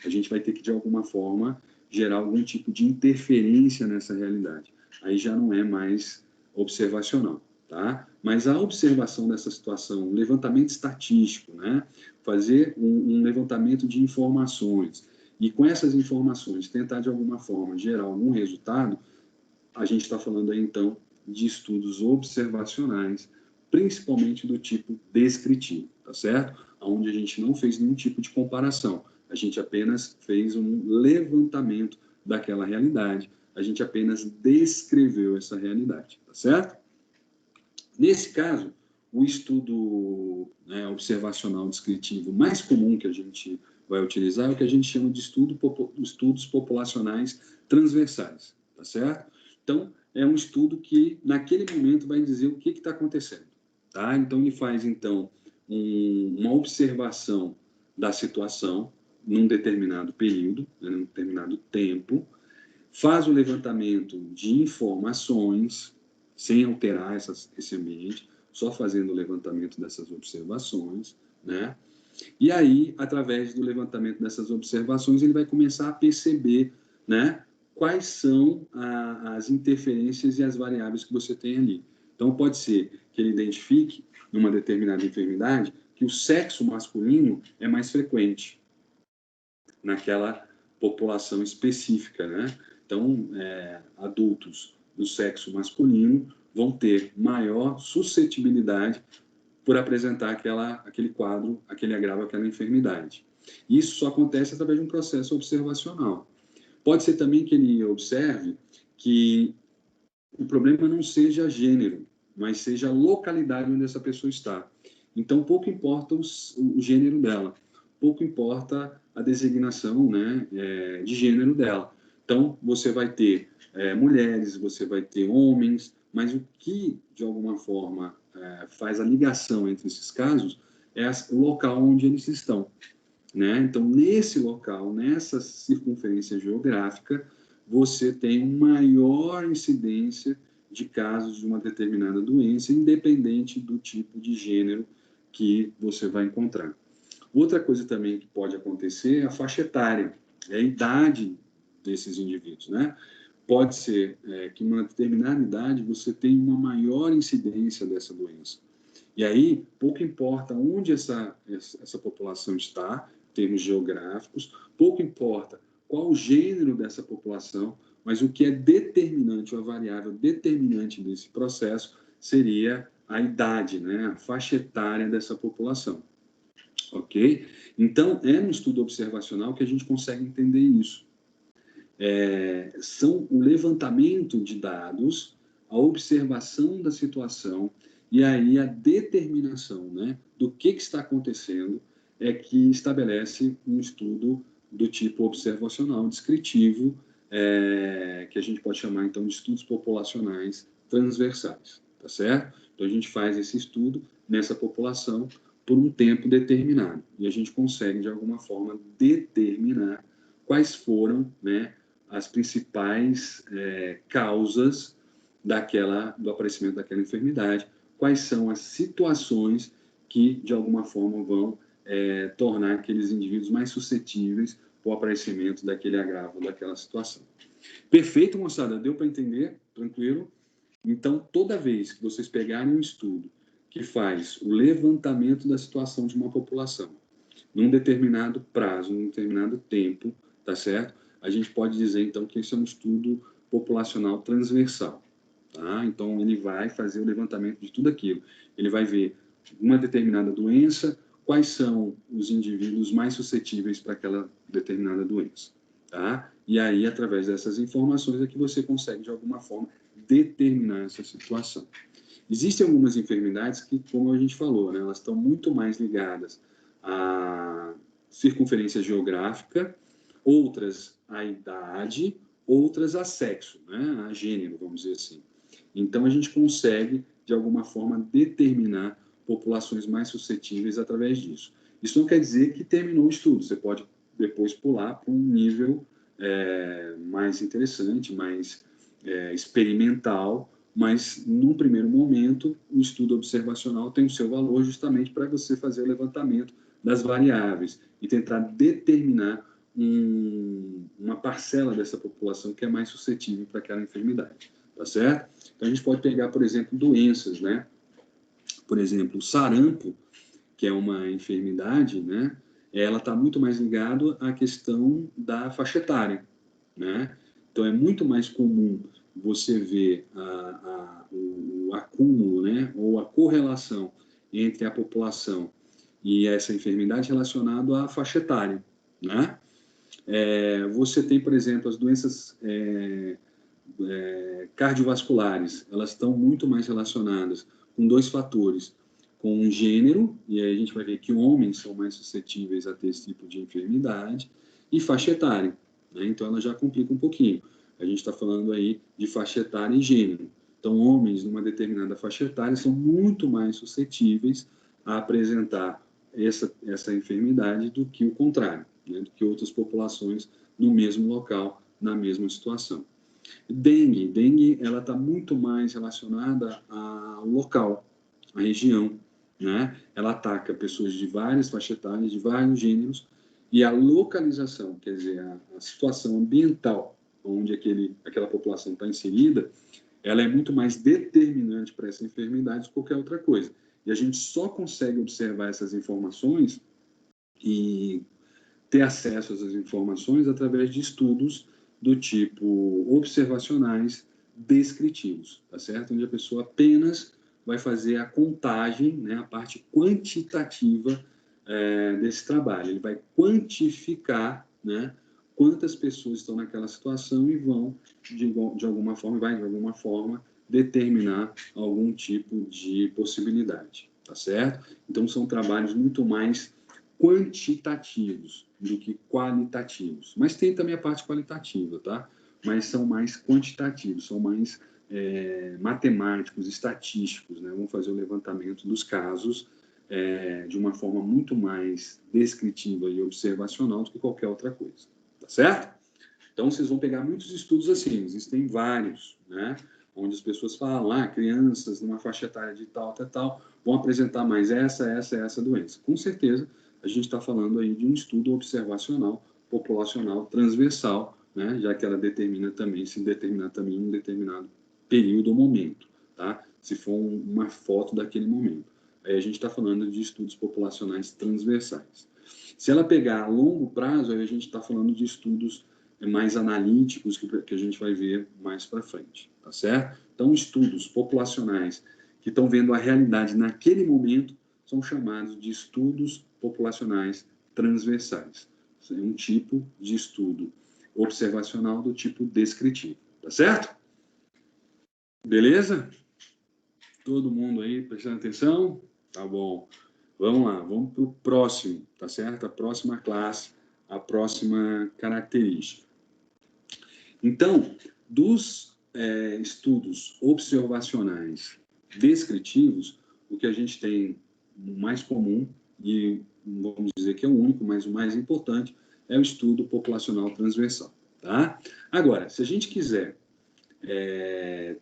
A gente vai ter que, de alguma forma, gerar algum tipo de interferência nessa realidade. Aí já não é mais observacional, tá? Mas a observação dessa situação, um levantamento estatístico, né? Fazer um levantamento de informações e com essas informações tentar, de alguma forma, gerar algum resultado, a gente está falando aí, então, de estudos observacionais, principalmente do tipo descritivo, tá certo? Onde a gente não fez nenhum tipo de comparação, a gente apenas fez um levantamento daquela realidade, a gente apenas descreveu essa realidade, tá certo? Nesse caso, o estudo, né, observacional descritivo mais comum que a gente vai utilizar é o que a gente chama de estudos populacionais transversais, tá certo? Então, é um estudo que, naquele momento, vai dizer o que está acontecendo, tá? Então, ele faz, então, uma observação da situação num determinado período, né, num determinado tempo, faz o levantamento de informações, sem alterar esse ambiente, só fazendo o levantamento dessas observações, né? E aí, através do levantamento dessas observações, ele vai começar a perceber, né, quais são as interferências e as variáveis que você tem ali. Então, pode ser que ele identifique, numa determinada enfermidade, que o sexo masculino é mais frequente naquela população específica, né? Então, adultos do sexo masculino vão ter maior suscetibilidade por apresentar aquele quadro, aquele agravo, aquela enfermidade. Isso só acontece através de um processo observacional. Pode ser também que ele observe que o problema não seja gênero, mas seja a localidade onde essa pessoa está. Então, pouco importa o gênero dela, pouco importa a designação, né, de gênero dela. Então, você vai ter mulheres, você vai ter homens, mas o que, de alguma forma, faz a ligação entre esses casos é o local onde eles estão, né? Então, nesse local, nessa circunferência geográfica, você tem maior incidência de casos de uma determinada doença, independente do tipo de gênero que você vai encontrar. Outra coisa também que pode acontecer é a faixa etária, é a idade desses indivíduos, né? Pode ser que em uma determinada idade você tenha uma maior incidência dessa doença. E aí, pouco importa onde essa população está, em termos geográficos, pouco importa qual o gênero dessa população, mas o que é determinante, ou a variável determinante desse processo, seria a idade, né, a faixa etária dessa população. Ok? Então, é no estudo observacional que a gente consegue entender isso. São o levantamento de dados, a observação da situação e aí a determinação, né, do que está acontecendo é que estabelece um estudo do tipo observacional descritivo, que a gente pode chamar então de estudos populacionais transversais, tá certo? Então a gente faz esse estudo nessa população por um tempo determinado e a gente consegue de alguma forma determinar quais foram, né, as principais causas do aparecimento daquela enfermidade, quais são as situações que, de alguma forma, vão tornar aqueles indivíduos mais suscetíveis ao aparecimento daquele agravo, daquela situação. Perfeito, moçada? Deu para entender? Tranquilo? Então, toda vez que vocês pegarem um estudo que faz o levantamento da situação de uma população, num determinado prazo, num determinado tempo, tá certo? A gente pode dizer, então, que isso é um estudo populacional transversal, tá? Então, ele vai fazer o levantamento de tudo aquilo. Ele vai ver uma determinada doença, quais são os indivíduos mais suscetíveis para aquela determinada doença, tá? E aí, através dessas informações, é que você consegue, de alguma forma, determinar essa situação. Existem algumas enfermidades que, como a gente falou, né, elas estão muito mais ligadas à circunferência geográfica, outras à idade, outras a sexo, né, a gênero, vamos dizer assim. Então, a gente consegue, de alguma forma, determinar populações mais suscetíveis através disso. Isso não quer dizer que terminou o estudo, você pode depois pular para um nível mais interessante, mais experimental, mas, num primeiro momento, o estudo observacional tem o seu valor justamente para você fazer o levantamento das variáveis e tentar determinar uma parcela dessa população que é mais suscetível para aquela enfermidade, tá certo? Então, a gente pode pegar, por exemplo, doenças, né? Por exemplo, o sarampo, que é uma enfermidade, né? Ela está muito mais ligada à questão da faixa etária, né? Então, é muito mais comum você ver o acúmulo, né? Ou a correlação entre a população e essa enfermidade relacionado à faixa etária, né? Você tem, por exemplo, as doenças cardiovasculares, elas estão muito mais relacionadas com dois fatores, com o gênero, e aí a gente vai ver que homens são mais suscetíveis a ter esse tipo de enfermidade, e faixa etária, né? Então ela já complica um pouquinho. A gente está falando aí de faixa etária e gênero. Então, homens numa determinada faixa etária são muito mais suscetíveis a apresentar essa enfermidade do que o contrário, né? Do que outras populações no mesmo local, na mesma situação. Dengue, ela está muito mais relacionada ao local, à região, né? Ela ataca pessoas de várias faixas etárias, de vários gêneros, e a localização, quer dizer, a situação ambiental onde aquela população está inserida, ela é muito mais determinante para essa enfermidade do que qualquer outra coisa. E a gente só consegue observar essas informações e ter acesso a essas informações através de estudos do tipo observacionais descritivos, tá certo? Onde a pessoa apenas vai fazer a contagem, né, a parte quantitativa desse trabalho. Ele vai quantificar, né, quantas pessoas estão naquela situação e vão, de alguma forma, determinar algum tipo de possibilidade, tá certo? Então, são trabalhos muito mais quantitativos do que qualitativos. Mas tem também a parte qualitativa, tá? Mas são mais quantitativos, são mais matemáticos, estatísticos, né? Vão fazer o levantamento dos casos de uma forma muito mais descritiva e observacional do que qualquer outra coisa, tá certo? Então, vocês vão pegar muitos estudos assim, existem vários, né? Onde as pessoas falam, crianças numa faixa etária de tal, vão apresentar mais essa doença. Com certeza, a gente está falando aí de um estudo observacional, populacional, transversal, né? Já que ela determina também, se determinar também um determinado período ou momento, tá? Se for uma foto daquele momento. Aí a gente está falando de estudos populacionais transversais. Se ela pegar a longo prazo, aí a gente está falando de estudos mais analíticos que a gente vai ver mais para frente, tá certo? Então, estudos populacionais que estão vendo a realidade naquele momento são chamados de estudos populacionais transversais. É um tipo de estudo observacional do tipo descritivo, tá certo? Beleza? Todo mundo aí prestando atenção? Tá bom. Vamos lá, vamos para o próximo, tá certo? A próxima classe, a próxima característica. Então, dos estudos observacionais descritivos, o que a gente tem mais comum, e vamos dizer que é o único, mas o mais importante, é o estudo populacional transversal, tá? Agora, se a gente quiser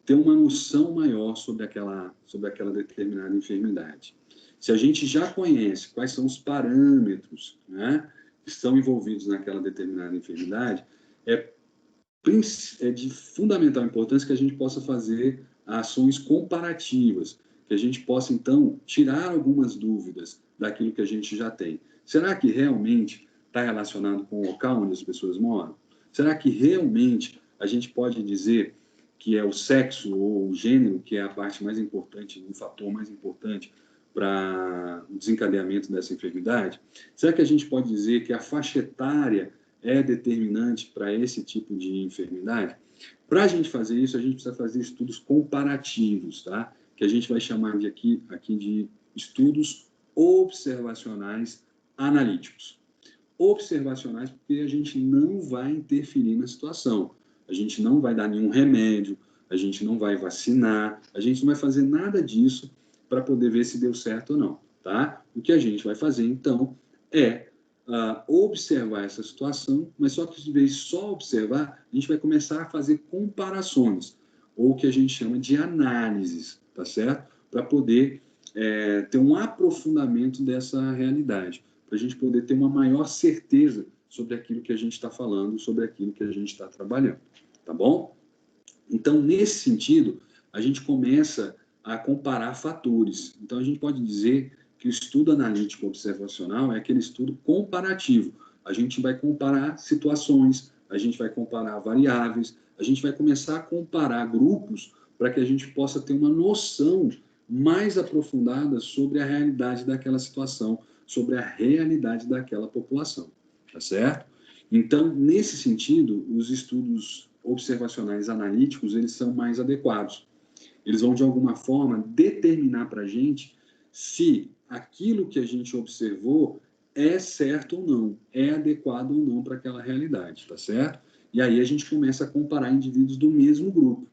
ter uma noção maior sobre aquela determinada enfermidade, se a gente já conhece quais são os parâmetros, né, que estão envolvidos naquela determinada enfermidade, é de fundamental importância que a gente possa fazer ações comparativas, que a gente possa, então, tirar algumas dúvidas daquilo que a gente já tem. Será que realmente está relacionado com o local onde as pessoas moram? Será que realmente a gente pode dizer que é o sexo ou o gênero que é a parte mais importante, o fator mais importante para o desencadeamento dessa enfermidade? Será que a gente pode dizer que a faixa etária é determinante para esse tipo de enfermidade? Para a gente fazer isso, a gente precisa fazer estudos comparativos, tá? Que a gente vai chamar aqui de estudos observacionais analíticos. Observacionais porque a gente não vai interferir na situação, a gente não vai dar nenhum remédio, a gente não vai vacinar, a gente não vai fazer nada disso para poder ver se deu certo ou não, tá? O que a gente vai fazer, então, é observar essa situação, mas só que, de vez de só observar, a gente vai começar a fazer comparações, ou o que a gente chama de análises, tá certo? Para poder ter um aprofundamento dessa realidade, para a gente poder ter uma maior certeza sobre aquilo que a gente está falando, sobre aquilo que a gente está trabalhando, tá bom? Então, nesse sentido, a gente começa a comparar fatores. Então, a gente pode dizer que o estudo analítico observacional é aquele estudo comparativo. A gente vai comparar situações, a gente vai comparar variáveis, a gente vai começar a comparar grupos para que a gente possa ter uma noção mais aprofundada sobre a realidade daquela situação, sobre a realidade daquela população, tá certo? Então, nesse sentido, os estudos observacionais analíticos, eles são mais adequados. Eles vão, de alguma forma, determinar para a gente se aquilo que a gente observou é certo ou não, é adequado ou não para aquela realidade, tá certo? E aí a gente começa a comparar indivíduos do mesmo grupo.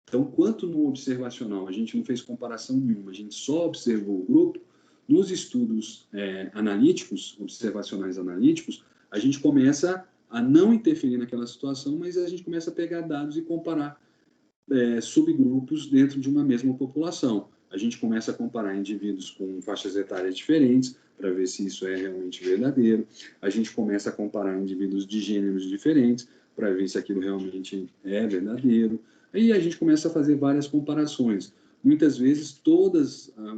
Então, quanto no observacional a gente não fez comparação nenhuma, a gente só observou o grupo, nos estudos analíticos, observacionais analíticos, a gente começa a não interferir naquela situação, mas a gente começa a pegar dados e comparar subgrupos dentro de uma mesma população. A gente começa a comparar indivíduos com faixas etárias diferentes para ver se isso é realmente verdadeiro. A gente começa a comparar indivíduos de gêneros diferentes para ver se aquilo realmente é verdadeiro. Aí a gente começa a fazer várias comparações. Muitas vezes,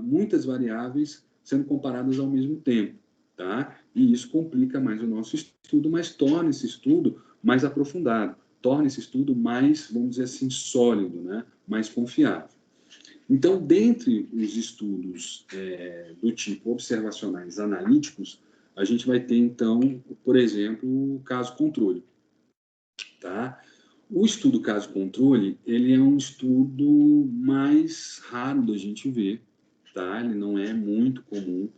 muitas variáveis sendo comparadas ao mesmo tempo, tá? E isso complica mais o nosso estudo, mas torna esse estudo mais aprofundado, torna esse estudo mais, vamos dizer assim, sólido, né? Mais confiável. Então, dentre os estudos do tipo observacionais analíticos, a gente vai ter, então, por exemplo, o caso-controle, tá? O estudo caso-controle, ele é um estudo mais raro da gente ver, tá? Ele não é muito comum,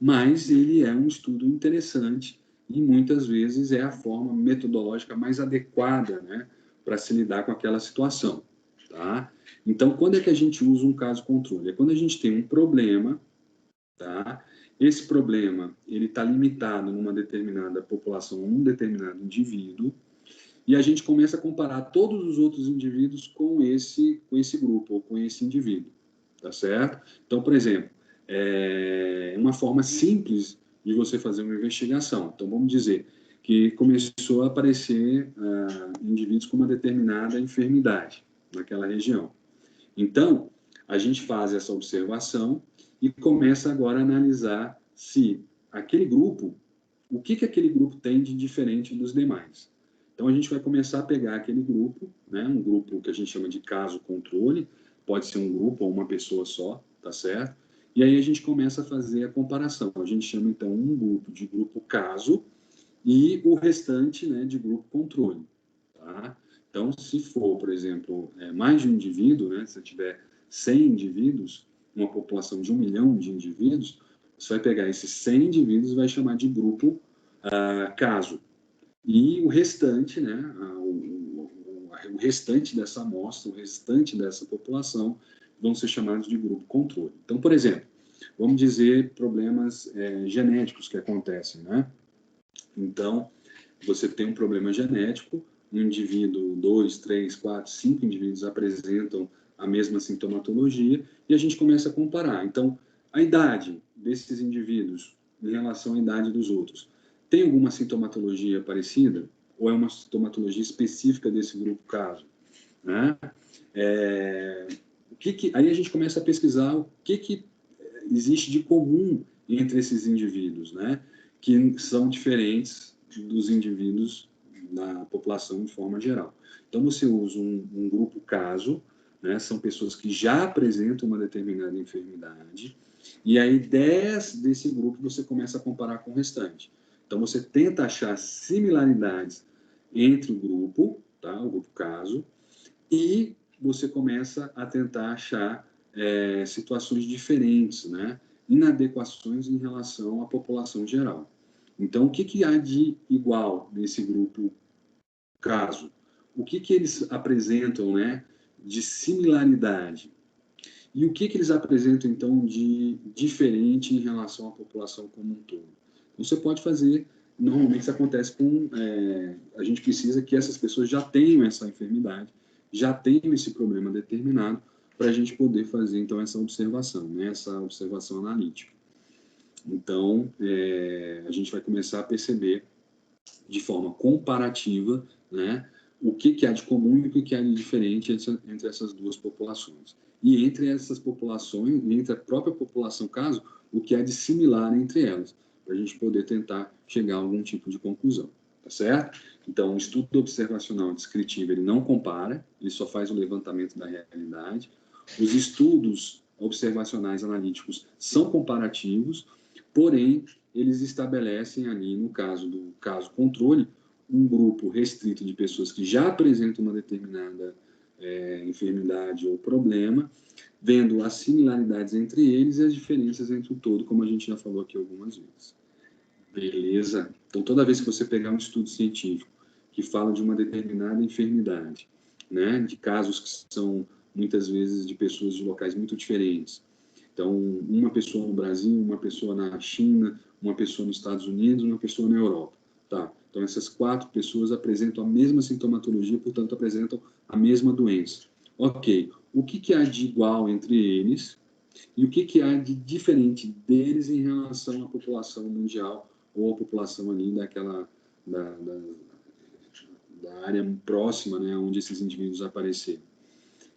mas ele é um estudo interessante e muitas vezes é a forma metodológica mais adequada, né, para se lidar com aquela situação, tá? Então, quando é que a gente usa um caso-controle? É quando a gente tem um problema, tá? Esse problema, ele está limitado numa determinada população, num determinado indivíduo, e a gente começa a comparar todos os outros indivíduos com esse grupo, ou com esse indivíduo, tá certo? Então, por exemplo, uma forma simples de você fazer uma investigação. Então, vamos dizer que começou a aparecer indivíduos com uma determinada enfermidade naquela região. Então, a gente faz essa observação e começa agora a analisar se aquele grupo, o que aquele grupo tem de diferente dos demais. Então, a gente vai começar a pegar aquele grupo, né, um grupo que a gente chama de caso-controle, pode ser um grupo ou uma pessoa só, tá certo? E aí a gente começa a fazer a comparação. A gente chama, então, um grupo de grupo caso e o restante, né, de grupo controle, tá? Então, se for, por exemplo, mais de um indivíduo, né, se tiver 100 indivíduos, uma população de 1 milhão de indivíduos, você vai pegar esses 100 indivíduos e vai chamar de grupo caso. E o restante, né, o restante dessa amostra, o restante dessa população, vão ser chamados de grupo controle. Então, por exemplo, vamos dizer problemas genéticos que acontecem, né? Então, você tem um problema genético, um indivíduo, 2, 3, 4, 5 indivíduos apresentam a mesma sintomatologia e a gente começa a comparar. Então, a idade desses indivíduos em relação à idade dos outros, tem alguma sintomatologia parecida? Ou é uma sintomatologia específica desse grupo caso? Né? Aí a gente começa a pesquisar o que existe de comum entre esses indivíduos, né? Que são diferentes dos indivíduos da população de forma geral. Então, você usa um grupo caso, né? São pessoas que já apresentam uma determinada enfermidade, e aí desse grupo você começa a comparar com o restante. Então, você tenta achar similaridades entre o grupo, tá? O grupo caso, e você começa a tentar achar situações diferentes, né? Inadequações em relação à população geral. Então, o que há de igual nesse grupo caso? O que eles apresentam, né, de similaridade? E o que eles apresentam, então, de diferente em relação à população como um todo? Então, você pode fazer, normalmente isso acontece com, a gente precisa que essas pessoas já tenham essa enfermidade, já tenham esse problema determinado, para a gente poder fazer, então, essa observação, né, essa observação analítica. Então, a gente vai começar a perceber de forma comparativa, né, o que há de comum e o que há de diferente entre essas duas populações. E entre essas populações, entre a própria população caso, o que há de similar entre elas, para a gente poder tentar chegar a algum tipo de conclusão, tá certo? Então, o estudo observacional descritivo, ele não compara, ele só faz o levantamento da realidade. Os estudos observacionais analíticos são comparativos, porém, eles estabelecem ali, no caso do caso controle, um grupo restrito de pessoas que já apresentam uma determinada enfermidade ou problema, vendo as similaridades entre eles e as diferenças entre o todo, como a gente já falou aqui algumas vezes. Beleza? Então, toda vez que você pegar um estudo científico que fala de uma determinada enfermidade, né, de casos que são, muitas vezes, de pessoas de locais muito diferentes. Então, uma pessoa no Brasil, uma pessoa na China, uma pessoa nos Estados Unidos, uma pessoa na Europa. Tá? Então, essas 4 pessoas apresentam a mesma sintomatologia, portanto, apresentam a mesma doença. Ok, o que há de igual entre eles e o que há de diferente deles em relação à população mundial ou à população ali daquela, da área próxima, né, onde esses indivíduos apareceram.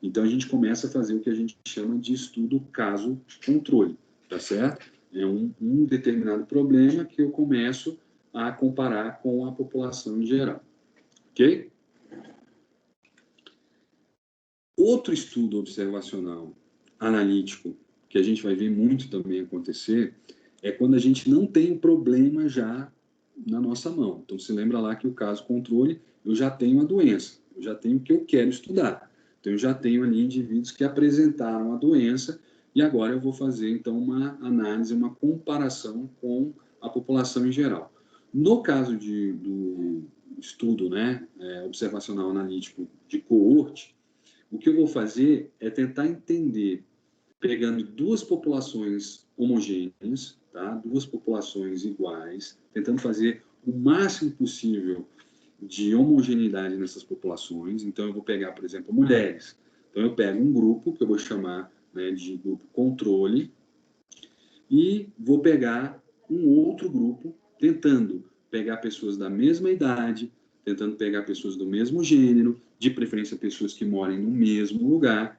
Então, a gente começa a fazer o que a gente chama de estudo caso-controle, tá certo? É um determinado problema que eu começo a comparar com a população em geral, ok? Outro estudo observacional analítico, que a gente vai ver muito também acontecer, é quando a gente não tem um problema já na nossa mão. Então, se lembra lá que o caso controle, eu já tenho a doença, eu já tenho o que eu quero estudar. Então, eu já tenho ali indivíduos que apresentaram a doença e agora eu vou fazer, então, uma análise, uma comparação com a população em geral. No caso do estudo, né, observacional analítico de coorte, o que eu vou fazer é tentar entender, pegando 2 populações homogêneas, tá? 2 populações iguais, tentando fazer o máximo possível de homogeneidade nessas populações. Então, eu vou pegar, por exemplo, mulheres. Então, eu pego um grupo, que eu vou chamar, né, de grupo controle, e vou pegar um outro grupo, tentando pegar pessoas da mesma idade, tentando pegar pessoas do mesmo gênero, de preferência pessoas que morem no mesmo lugar,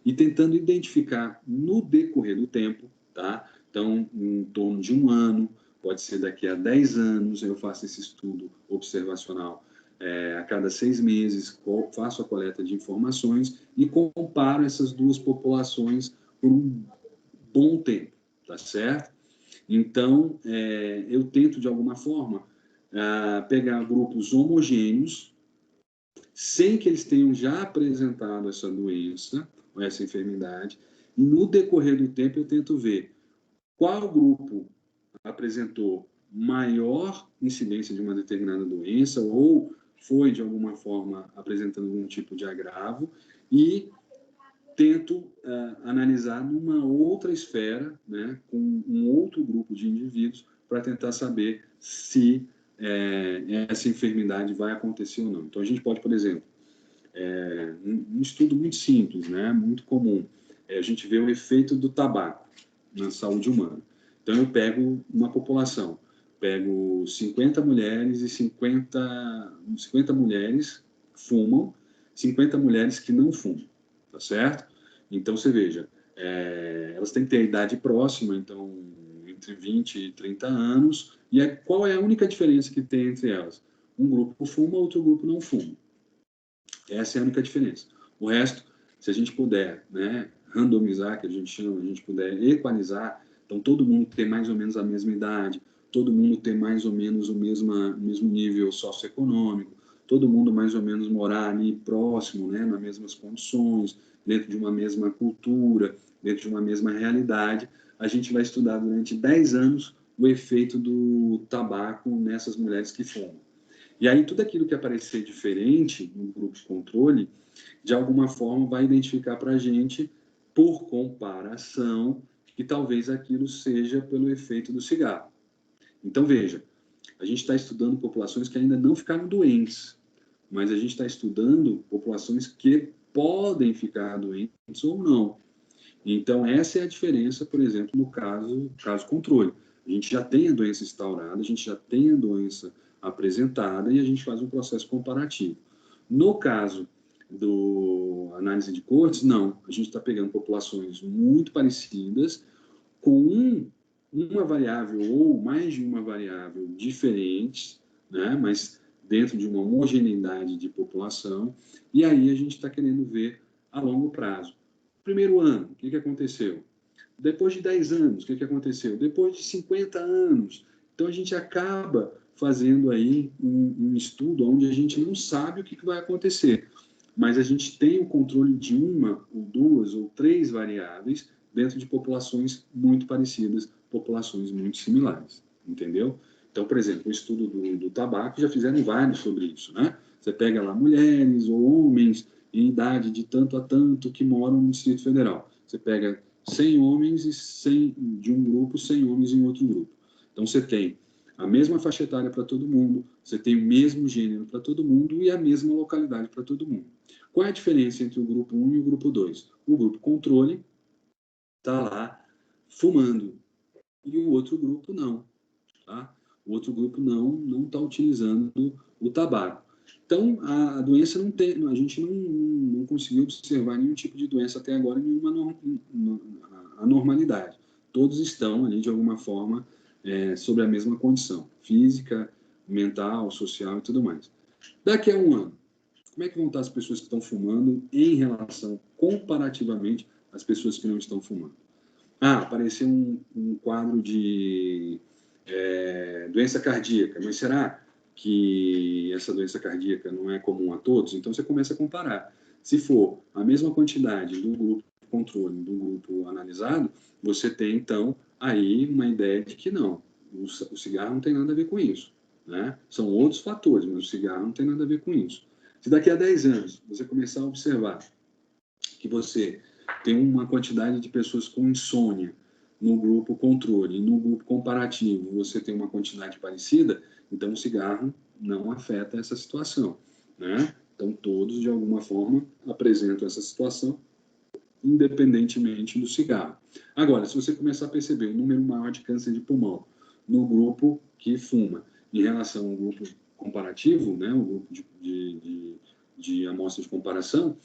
e tentando identificar no decorrer do tempo, tá? Então, em torno de 1 ano, pode ser daqui a 10 anos, eu faço esse estudo observacional a cada 6 meses, faço a coleta de informações e comparo essas 2 populações por um bom tempo, tá certo? Então, eu tento, de alguma forma, pegar grupos homogêneos, sem que eles tenham já apresentado essa doença, ou essa enfermidade, e no decorrer do tempo eu tento ver qual grupo apresentou maior incidência de uma determinada doença, ou foi, de alguma forma, apresentando algum tipo de agravo, e tento analisar numa outra esfera, né, com um outro grupo de indivíduos, para tentar saber se essa enfermidade vai acontecer ou não. Então, a gente pode, por exemplo, um estudo muito simples, né, muito comum, a gente vê o efeito do tabaco na saúde humana. Então, eu pego uma população, pego 50 mulheres e 50 mulheres fumam, 50 mulheres que não fumam, tá certo? Então, você veja, elas têm que ter a idade próxima, então, entre 20 e 30 anos, e qual é a única diferença que tem entre elas? Um grupo fuma, outro grupo não fuma. Essa é a única diferença. O resto, se a gente puder, né, randomizar, que a gente chama, a gente puder equalizar, então todo mundo ter mais ou menos a mesma idade, todo mundo ter mais ou menos o mesmo nível socioeconômico, todo mundo mais ou menos morar ali próximo, né, nas mesmas condições, dentro de uma mesma cultura, dentro de uma mesma realidade, a gente vai estudar durante 10 anos o efeito do tabaco nessas mulheres que fumam. E aí, tudo aquilo que aparecer diferente no grupo de controle, de alguma forma, vai identificar para a gente, por comparação, que talvez aquilo seja pelo efeito do cigarro. Então, veja, a gente está estudando populações que ainda não ficaram doentes, mas a gente está estudando populações que podem ficar doentes ou não. Então, essa é a diferença, por exemplo, no caso controle. A gente já tem a doença instaurada, a gente já tem a doença apresentada e a gente faz um processo comparativo. No caso do análise de coortes, não. A gente está pegando populações muito parecidas, com uma variável ou mais de uma variável diferentes, né? Mas dentro de uma homogeneidade de população, e aí a gente está querendo ver a longo prazo. Primeiro ano, o que aconteceu? Depois de 10 anos, o que aconteceu? Depois de 50 anos. Então, a gente acaba fazendo aí um estudo onde a gente não sabe o que vai acontecer, mas a gente tem o controle de uma, ou duas, ou três variáveis dentro de populações muito parecidas, populações muito similares, entendeu? Então, por exemplo, o estudo do tabaco, já fizeram vários sobre isso, né? Você pega lá mulheres ou homens em idade de tanto a tanto que moram no Distrito Federal. Você pega 100 homens e 100 de um grupo, 100 homens em outro grupo. Então, você tem a mesma faixa etária para todo mundo, você tem o mesmo gênero para todo mundo e a mesma localidade para todo mundo. Qual é a diferença entre o grupo 1 e o grupo 2? O grupo controle está lá fumando e o outro grupo não. Tá? O outro grupo não está utilizando o tabaco. Então, a doença não tem, a gente não conseguiu observar nenhum tipo de doença até agora, nenhuma anormalidade. Todos estão ali, de alguma forma, sobre a mesma condição, física, mental, social e tudo mais. Daqui a um ano, como é que vão estar as pessoas que estão fumando em relação, comparativamente, às pessoas que não estão fumando? Apareceu um quadro de doença cardíaca, mas será que essa doença cardíaca não é comum a todos? Então, você começa a comparar. Se for a mesma quantidade do grupo controle do grupo analisado, você tem, então, aí uma ideia de que não, o cigarro não tem nada a ver com isso, né? São outros fatores, mas o cigarro não tem nada a ver com isso. Se daqui a 10 anos você começar a observar que você tem uma quantidade de pessoas com insônia no grupo controle e no grupo comparativo você tem uma quantidade parecida, então o cigarro não afeta essa situação, né? Então todos, de alguma forma, apresentam essa situação, independentemente do cigarro. Agora, se você começar a perceber um número maior de câncer de pulmão no grupo que fuma, em relação ao grupo comparativo, né, o grupo de amostra de comparação,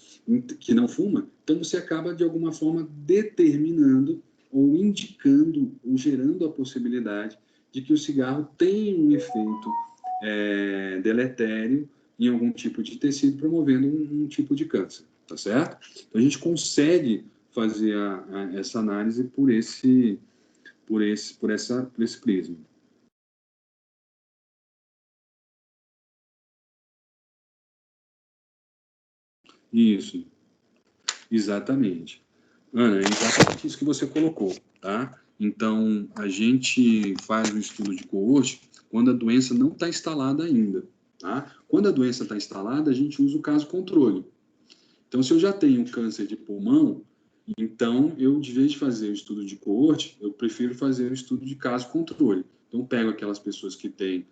que não fuma, então você acaba, de alguma forma, determinando ou indicando ou gerando a possibilidade de que o cigarro tem um efeito deletério em algum tipo de tecido, promovendo um tipo de câncer, tá certo? Então, a gente consegue fazer essa análise por esse prisma. Isso, exatamente. Ana, é exatamente isso que você colocou, tá? Então, a gente faz o estudo de coorte quando a doença não está instalada ainda, tá? Quando a doença está instalada, a gente usa o caso controle. Então, se eu já tenho câncer de pulmão, então, eu, de vez de fazer o estudo de coorte, eu prefiro fazer o estudo de caso controle. Então, eu pego aquelas pessoas que têm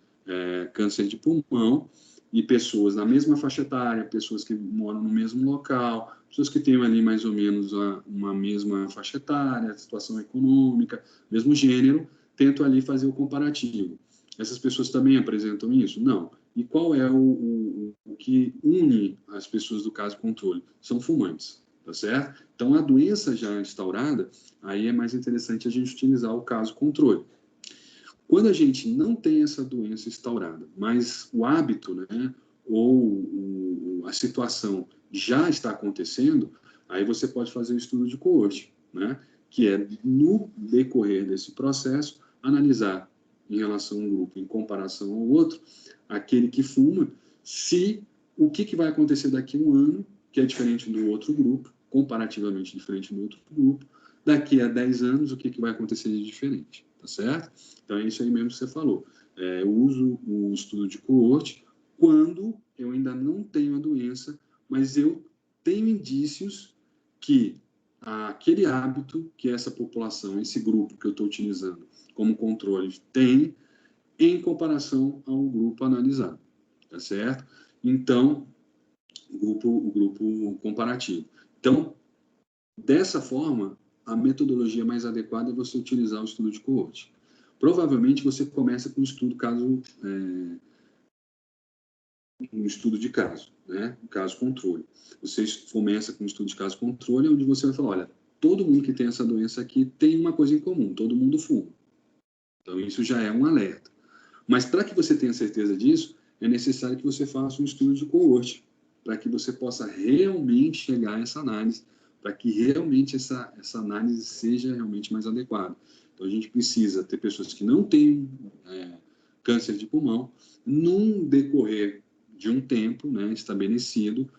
câncer de pulmão e pessoas na mesma faixa etária, pessoas que moram no mesmo local, pessoas que têm ali mais ou menos uma mesma faixa etária, situação econômica, mesmo gênero, tento ali fazer o comparativo. Essas pessoas também apresentam isso? Não. E qual é o que une as pessoas do caso controle? São fumantes, tá certo? Então, a doença já instaurada, aí é mais interessante a gente utilizar o caso controle. Quando a gente não tem essa doença instaurada, mas o hábito, né, ou a situação já está acontecendo, aí você pode fazer o estudo de coorte, né, que é, no decorrer desse processo, analisar em relação a um grupo, em comparação ao outro, aquele que fuma, se o que vai acontecer daqui a um ano, que é diferente do outro grupo, comparativamente diferente do outro grupo, daqui a 10 anos, o que vai acontecer de diferente, tá certo? Então, é isso aí mesmo que você falou. Eu uso o estudo de coorte quando eu ainda não tenho a doença, mas eu tenho indícios que aquele hábito que essa população, esse grupo que eu estou utilizando como controle tem em comparação ao grupo analisado, tá certo? Então, o grupo comparativo. Então, dessa forma, a metodologia mais adequada é você utilizar o estudo de coorte. Provavelmente você começa com o estudo caso um estudo de caso, né? Um caso-controle. Você começa com um estudo de caso-controle, onde você vai falar, olha, todo mundo que tem essa doença aqui tem uma coisa em comum, todo mundo fuma. Então, isso já é um alerta. Mas, para que você tenha certeza disso, é necessário que você faça um estudo de coorte, para que você possa realmente chegar a essa análise, para que realmente essa análise seja realmente mais adequada. Então, a gente precisa ter pessoas que não têm câncer de pulmão, num decorrer de um tempo, né, estabelecido,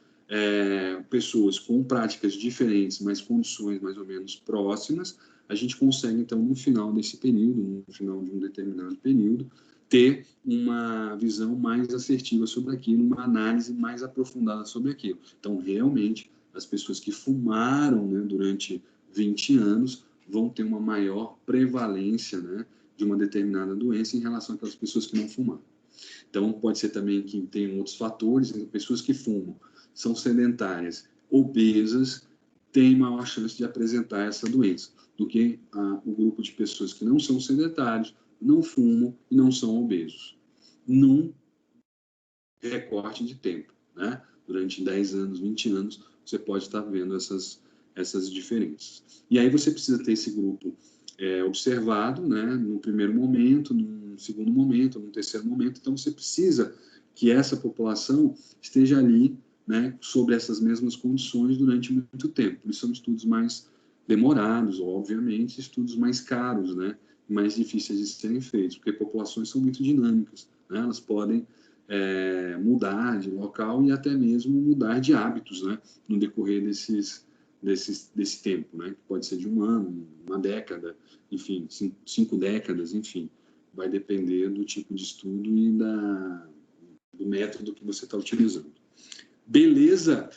pessoas com práticas diferentes, mas condições mais ou menos próximas, a gente consegue, então, no final desse período, no final de um determinado período, ter uma visão mais assertiva sobre aquilo, uma análise mais aprofundada sobre aquilo. Então, realmente, as pessoas que fumaram, né, durante 20 anos vão ter uma maior prevalência, né, de uma determinada doença em relação àquelas pessoas que não fumaram. Então, pode ser também que tem outros fatores, pessoas que fumam, são sedentárias, obesas, têm maior chance de apresentar essa doença do que o grupo de pessoas que não são sedentários, não fumam e não são obesos. Num recorte de tempo, né? Durante 10 anos, 20 anos, você pode estar vendo essas diferenças. E aí você precisa ter esse grupo observado, né? No primeiro momento, num segundo momento, num terceiro momento. Então, você precisa que essa população esteja ali, né, sobre essas mesmas condições durante muito tempo. Por isso são estudos mais demorados, obviamente, estudos mais caros, né? Mais difíceis de serem feitos, porque populações são muito dinâmicas, né? Elas podem mudar de local e até mesmo mudar de hábitos, né, no decorrer desse tempo, né, que pode ser de um ano, uma década, enfim, 5 décadas, enfim, vai depender do tipo de estudo e do método que você está utilizando. Beleza?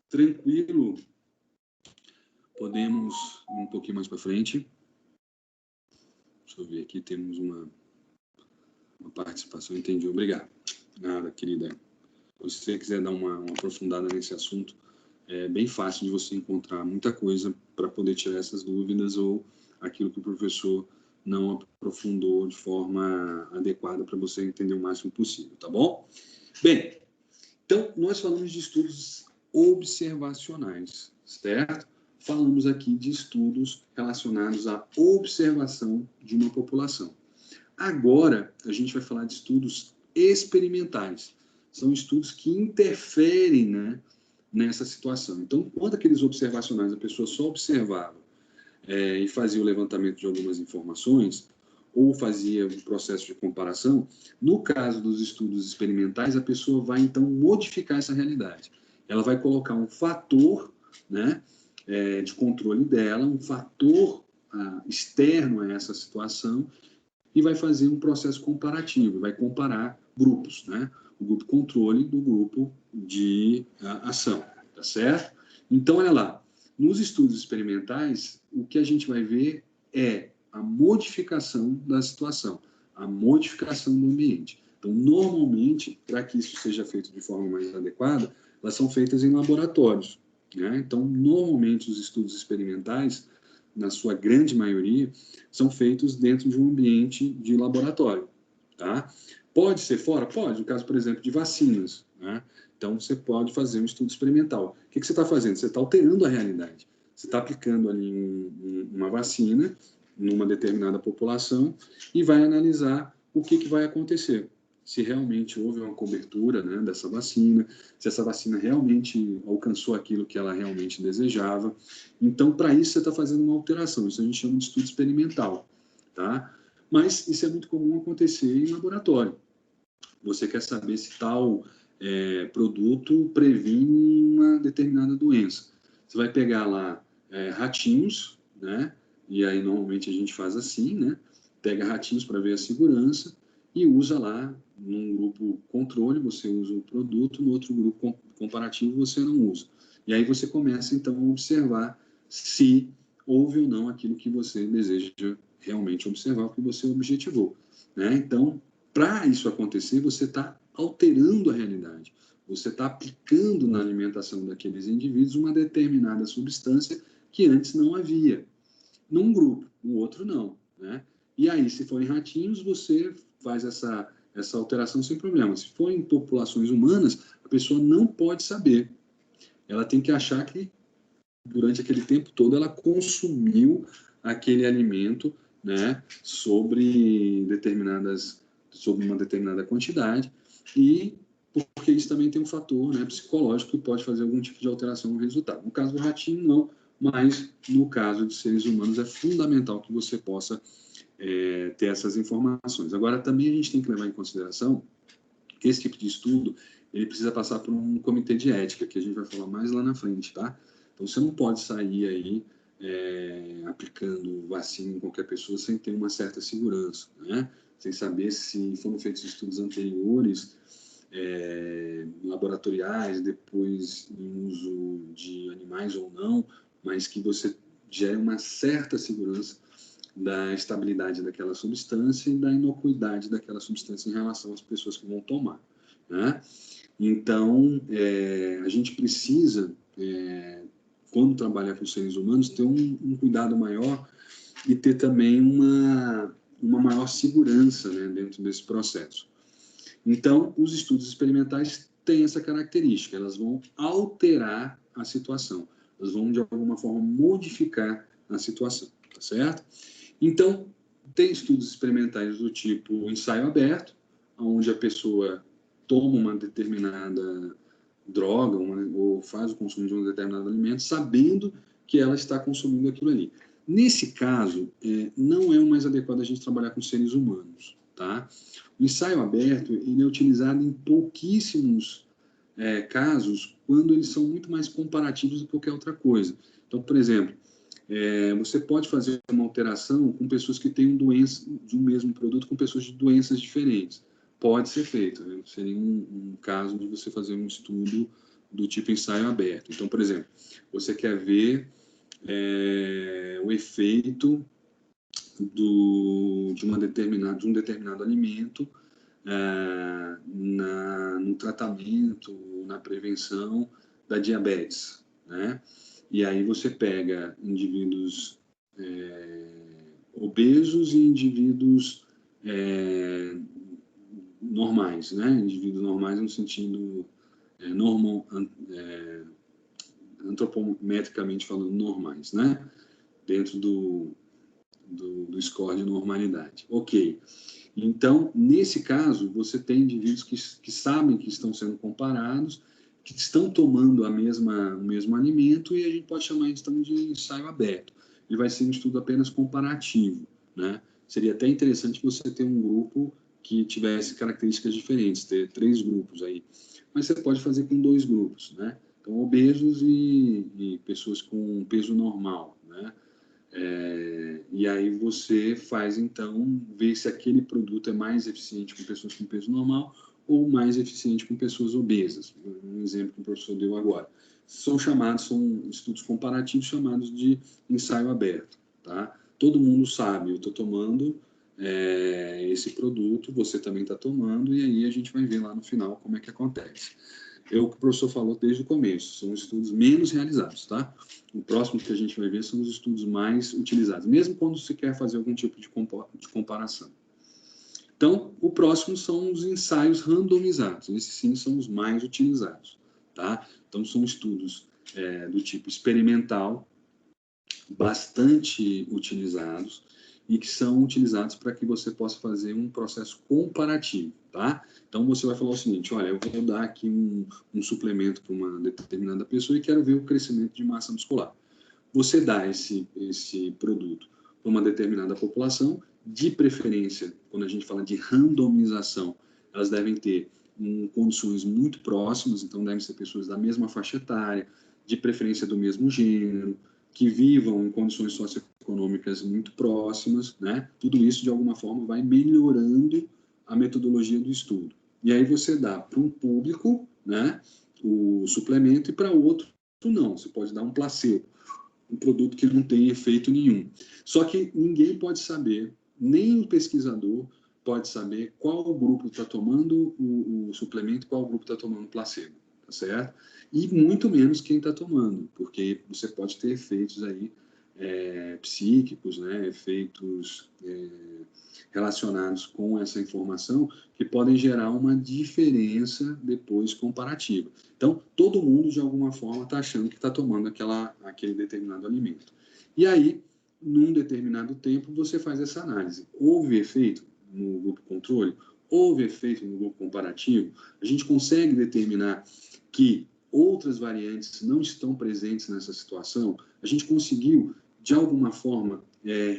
Tranquilo? Podemos ir um pouquinho mais para frente. Deixa eu ver aqui, temos uma participação, entendi, obrigado. Nada, querida. Se você quiser dar uma aprofundada nesse assunto, é bem fácil de você encontrar muita coisa para poder tirar essas dúvidas ou aquilo que o professor não aprofundou de forma adequada para você entender o máximo possível, tá bom? Bem, então, nós falamos de estudos observacionais, certo? Falamos aqui de estudos relacionados à observação de uma população. Agora, a gente vai falar de estudos experimentais. São estudos que interferem, né, nessa situação. Então, quando aqueles observacionais, a pessoa só observava e fazia o levantamento de algumas informações, ou fazia um processo de comparação, no caso dos estudos experimentais, a pessoa vai, então, modificar essa realidade. Ela vai colocar um fator, né, de controle dela, um fator externo a essa situação, e vai fazer um processo comparativo, vai comparar grupos, né? O grupo controle do grupo de ação, tá certo? Então, olha lá, nos estudos experimentais, o que a gente vai ver é a modificação da situação, a modificação do ambiente. Então, normalmente, para que isso seja feito de forma mais adequada, elas são feitas em laboratórios, né? Então, normalmente, os estudos experimentais, na sua grande maioria, são feitos dentro de um ambiente de laboratório, tá? Pode ser fora? Pode, no caso, por exemplo, de vacinas, né? Então, você pode fazer um estudo experimental. O que você está fazendo? Você está alterando a realidade. Você está aplicando ali uma vacina numa determinada população e vai analisar o que vai acontecer. Se realmente houve uma cobertura, né, dessa vacina, se essa vacina realmente alcançou aquilo que ela realmente desejava. Então, para isso, você está fazendo uma alteração. Isso a gente chama de estudo experimental, tá? Mas isso é muito comum acontecer em laboratório. Você quer saber se tal produto previne uma determinada doença. Você vai pegar lá ratinhos, né? E aí, normalmente, a gente faz assim, né? Pega ratinhos para ver a segurança e usa lá, num grupo controle, você usa o produto, no outro grupo comparativo você não usa. E aí você começa, então, a observar se houve ou não aquilo que você deseja realmente observar, o que você objetivou, né? Então, para isso acontecer, você está alterando a realidade. Você está aplicando na alimentação daqueles indivíduos uma determinada substância que antes não havia. Num grupo, no outro não, né? E aí, se forem ratinhos, você faz essa alteração sem problema. Se for em populações humanas, a pessoa não pode saber. Ela tem que achar que, durante aquele tempo todo, ela consumiu aquele alimento, né, sobre uma determinada quantidade, e porque isso também tem um fator, né, psicológico que pode fazer algum tipo de alteração no resultado. No caso do ratinho, não, mas no caso de seres humanos é fundamental que você possa ter essas informações. Agora, também a gente tem que levar em consideração que esse tipo de estudo ele precisa passar por um comitê de ética, que a gente vai falar mais lá na frente, tá? Então, você não pode sair aí aplicando vacina em qualquer pessoa sem ter uma certa segurança, né? Sem saber se foram feitos estudos anteriores, laboratoriais, depois em uso de animais ou não, mas que você gere uma certa segurança da estabilidade daquela substância e da inocuidade daquela substância em relação às pessoas que vão tomar, né? Então, a gente precisa, quando trabalhar com seres humanos, ter um cuidado maior e ter também uma maior segurança, né, dentro desse processo. Então, os estudos experimentais têm essa característica, elas vão alterar a situação, elas vão, de alguma forma, modificar a situação, tá certo? Então, tem estudos experimentais do tipo ensaio aberto, onde a pessoa toma uma determinada droga ou faz o consumo de um determinado alimento, sabendo que ela está consumindo aquilo ali. Nesse caso, não é o mais adequado a gente trabalhar com seres humanos, tá? O ensaio aberto ele é utilizado em pouquíssimos casos, quando eles são muito mais comparativos do que qualquer outra coisa. Então, por exemplo, você pode fazer uma alteração com pessoas que têm doença de um mesmo produto com pessoas de doenças diferentes. Pode ser feito, né? Seria um caso de você fazer um estudo do tipo ensaio aberto. Então, por exemplo, você quer ver o efeito de um determinado alimento no tratamento, na prevenção da diabetes, né? E aí você pega indivíduos obesos e indivíduos normais, né? Indivíduos normais no sentido antropometricamente falando, normais, né? Dentro do score de normalidade. Ok. Então, nesse caso, você tem indivíduos que sabem que estão sendo comparados, que estão tomando o mesmo alimento, e a gente pode chamar então de ensaio aberto. Ele vai ser um estudo apenas comparativo, né? Seria até interessante você ter um grupo que tivesse características diferentes, ter 3 grupos aí. Mas você pode fazer com 2 grupos, né? Então, obesos e pessoas com peso normal, né? E aí você faz, então, ver se aquele produto é mais eficiente com pessoas com peso normal ou mais eficiente com pessoas obesas. Um exemplo que o professor deu agora. São estudos comparativos chamados de ensaio aberto, tá? Todo mundo sabe, eu estou tomando esse produto, você também está tomando, e aí a gente vai ver lá no final como é que acontece. É o que o professor falou desde o começo, são estudos menos realizados, tá? O próximo que a gente vai ver são os estudos mais utilizados, mesmo quando se quer fazer algum tipo de comparação. Então, o próximo são os ensaios randomizados, esses sim são os mais utilizados, tá? Então, são estudos do tipo experimental, bastante utilizados, e que são utilizados para que você possa fazer um processo comparativo, tá? Então, você vai falar o seguinte, olha, eu vou dar aqui um suplemento para uma determinada pessoa e quero ver o crescimento de massa muscular. Você dá esse produto para uma determinada população, de preferência, quando a gente fala de randomização, elas devem ter condições muito próximas, então devem ser pessoas da mesma faixa etária, de preferência do mesmo gênero, que vivam em condições socioeconômicas muito próximas, né? Tudo isso, de alguma forma, vai melhorando a metodologia do estudo. E aí você dá para um público, né, o suplemento, e para outro não. Você pode dar um placebo, um produto que não tem efeito nenhum. Só que ninguém pode saber, nem o pesquisador pode saber qual grupo está tomando o suplemento e qual grupo está tomando o placebo, tá certo? E muito menos quem está tomando, porque você pode ter efeitos aí psíquicos, né, efeitos relacionados com essa informação que podem gerar uma diferença depois comparativa. Então, todo mundo, de alguma forma, está achando que está tomando aquele determinado alimento. E aí, num determinado tempo, você faz essa análise. Houve efeito no grupo controle? Houve efeito no grupo comparativo? A gente consegue determinar que outras variantes não estão presentes nessa situação? A gente conseguiu, de alguma forma,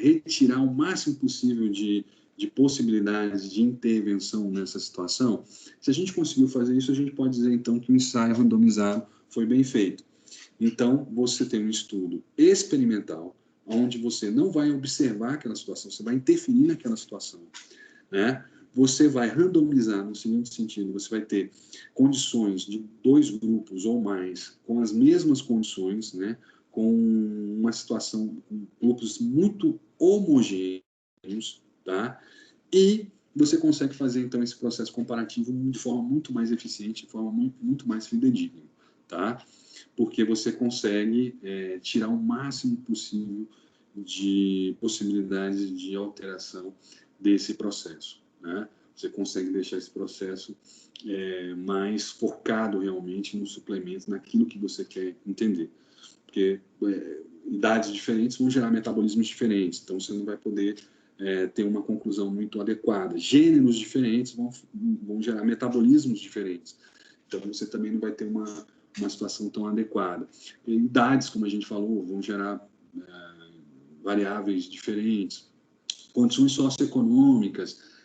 retirar o máximo possível de possibilidades de intervenção nessa situação? Se a gente conseguiu fazer isso, a gente pode dizer, então, que o ensaio randomizado foi bem feito. Então, você tem um estudo experimental, onde você não vai observar aquela situação, você vai interferir naquela situação, né? Você vai randomizar no seguinte sentido, você vai ter condições de 2 grupos ou mais com as mesmas condições, né? Com uma situação, com grupos muito homogêneos, tá? E você consegue fazer, então, esse processo comparativo de forma muito mais eficiente, de forma muito mais fidedigna, tá? Porque você consegue tirar o máximo possível de possibilidades de alteração desse processo, né? Você consegue deixar esse processo mais focado realmente no suplemento, naquilo que você quer entender. Porque idades diferentes vão gerar metabolismos diferentes, então você não vai poder ter uma conclusão muito adequada. Gêneros diferentes vão gerar metabolismos diferentes, então você também não vai ter uma situação tão adequada. E idades, como a gente falou, vão gerar variáveis diferentes, condições socioeconômicas,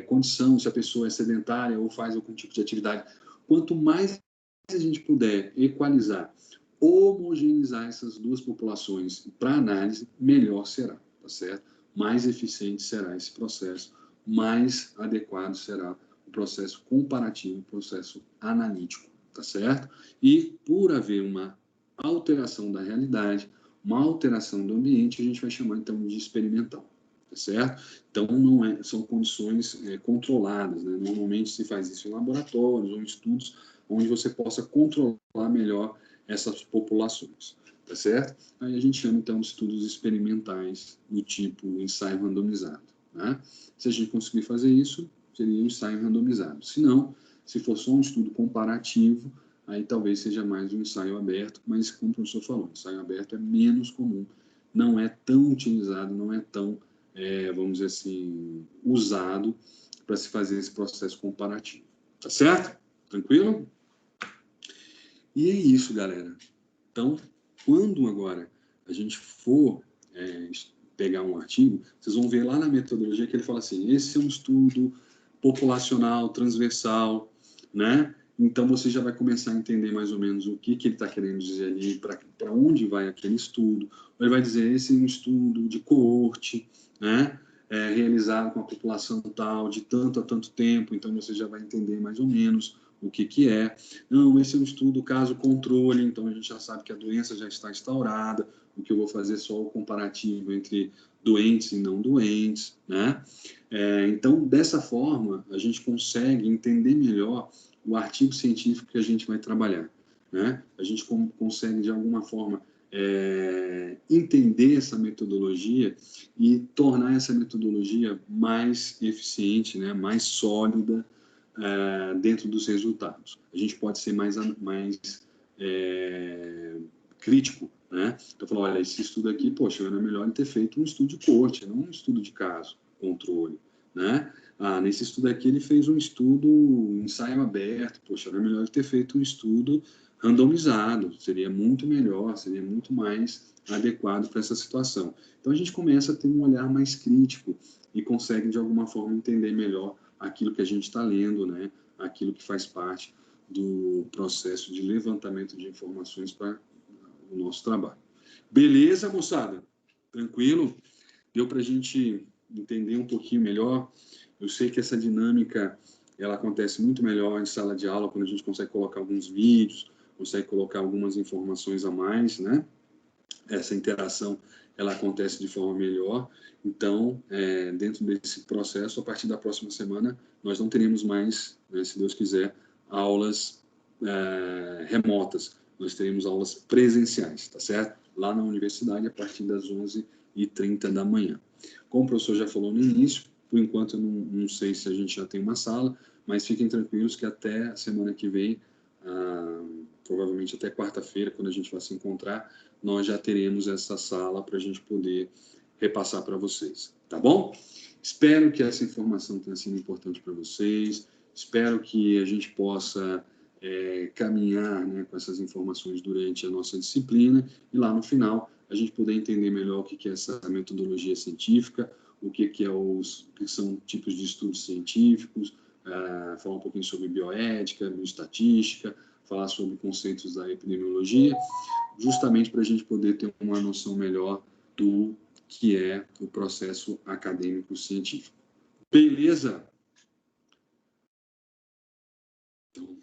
condição, se a pessoa é sedentária ou faz algum tipo de atividade. Quanto mais a gente puder equalizar, homogeneizar essas duas populações para análise, melhor será, tá certo? Mais eficiente será esse processo, mais adequado será o processo comparativo, o processo analítico, tá certo? E por haver uma alteração da realidade, uma alteração do ambiente, a gente vai chamar então de experimental, tá certo? Então não são condições controladas, né? Normalmente se faz isso em laboratórios ou em estudos onde você possa controlar melhor essas populações, tá certo? Aí a gente chama então de estudos experimentais do tipo ensaio randomizado, né? Se a gente conseguir fazer isso, seria um ensaio randomizado. Se não, se for só um estudo comparativo, aí talvez seja mais um ensaio aberto, mas como o professor falou, ensaio aberto é menos comum, não é tão utilizado, não é tão, vamos dizer assim, usado para se fazer esse processo comparativo. Tá certo? Tranquilo? E é isso, galera. Então, quando agora a gente for pegar um artigo, vocês vão ver lá na metodologia que ele fala assim, esse é um estudo populacional, transversal, né? Então, você já vai começar a entender mais ou menos o que ele está querendo dizer ali, para onde vai aquele estudo. Ele vai dizer, esse é um estudo de coorte, né? Realizado com a população tal, de tanto a tanto tempo, então você já vai entender mais ou menos o que é. Não, esse é um estudo caso controle, então a gente já sabe que a doença já está instaurada, o que eu vou fazer é só o comparativo entre doentes e não doentes, né? Então, dessa forma, a gente consegue entender melhor o artigo científico que a gente vai trabalhar, né? A gente consegue, de alguma forma, entender essa metodologia e tornar essa metodologia mais eficiente, né? Mais sólida, dentro dos resultados. A gente pode ser mais crítico, né? Então, falar, olha, esse estudo aqui, poxa, era melhor ter feito um estudo de coorte, não um estudo de caso, controle, né? Nesse estudo aqui ele fez um estudo, um ensaio aberto, poxa, era melhor ter feito um estudo randomizado, seria muito melhor, seria muito mais adequado para essa situação. Então, a gente começa a ter um olhar mais crítico e consegue, de alguma forma, entender melhor aquilo que a gente está lendo, né? Aquilo que faz parte do processo de levantamento de informações para o nosso trabalho. Beleza, moçada? Tranquilo? Deu para a gente entender um pouquinho melhor? Eu sei que essa dinâmica ela acontece muito melhor em sala de aula, quando a gente consegue colocar alguns vídeos, consegue colocar algumas informações a mais, né? Essa interação ela acontece de forma melhor. Então, dentro desse processo, a partir da próxima semana, nós não teremos mais, né, se Deus quiser, aulas remotas. Nós teremos aulas presenciais, tá certo? Lá na universidade, a partir das 11h30 da manhã. Como o professor já falou no início, Por enquanto, eu não sei se a gente já tem uma sala, mas fiquem tranquilos que até a semana que vem, provavelmente até quarta-feira, quando a gente vai se encontrar, nós já teremos essa sala para a gente poder repassar para vocês, tá bom? Espero que essa informação tenha sido importante para vocês, espero que a gente possa caminhar, né, com essas informações durante a nossa disciplina e lá no final a gente poder entender melhor o que é essa metodologia científica, o que são tipos de estudos científicos, falar um pouquinho sobre bioética, bioestatística, falar sobre conceitos da epidemiologia, justamente para a gente poder ter uma noção melhor do que é o processo acadêmico científico. Beleza? Então,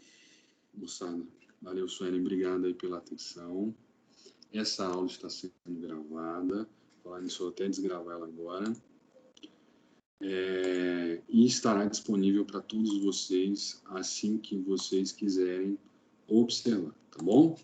moçada, valeu, Suelen, obrigado aí pela atenção. Essa aula está sendo gravada, falar nisso, eu até desgravar ela agora. E estará disponível para todos vocês assim que vocês quiserem observar, tá bom?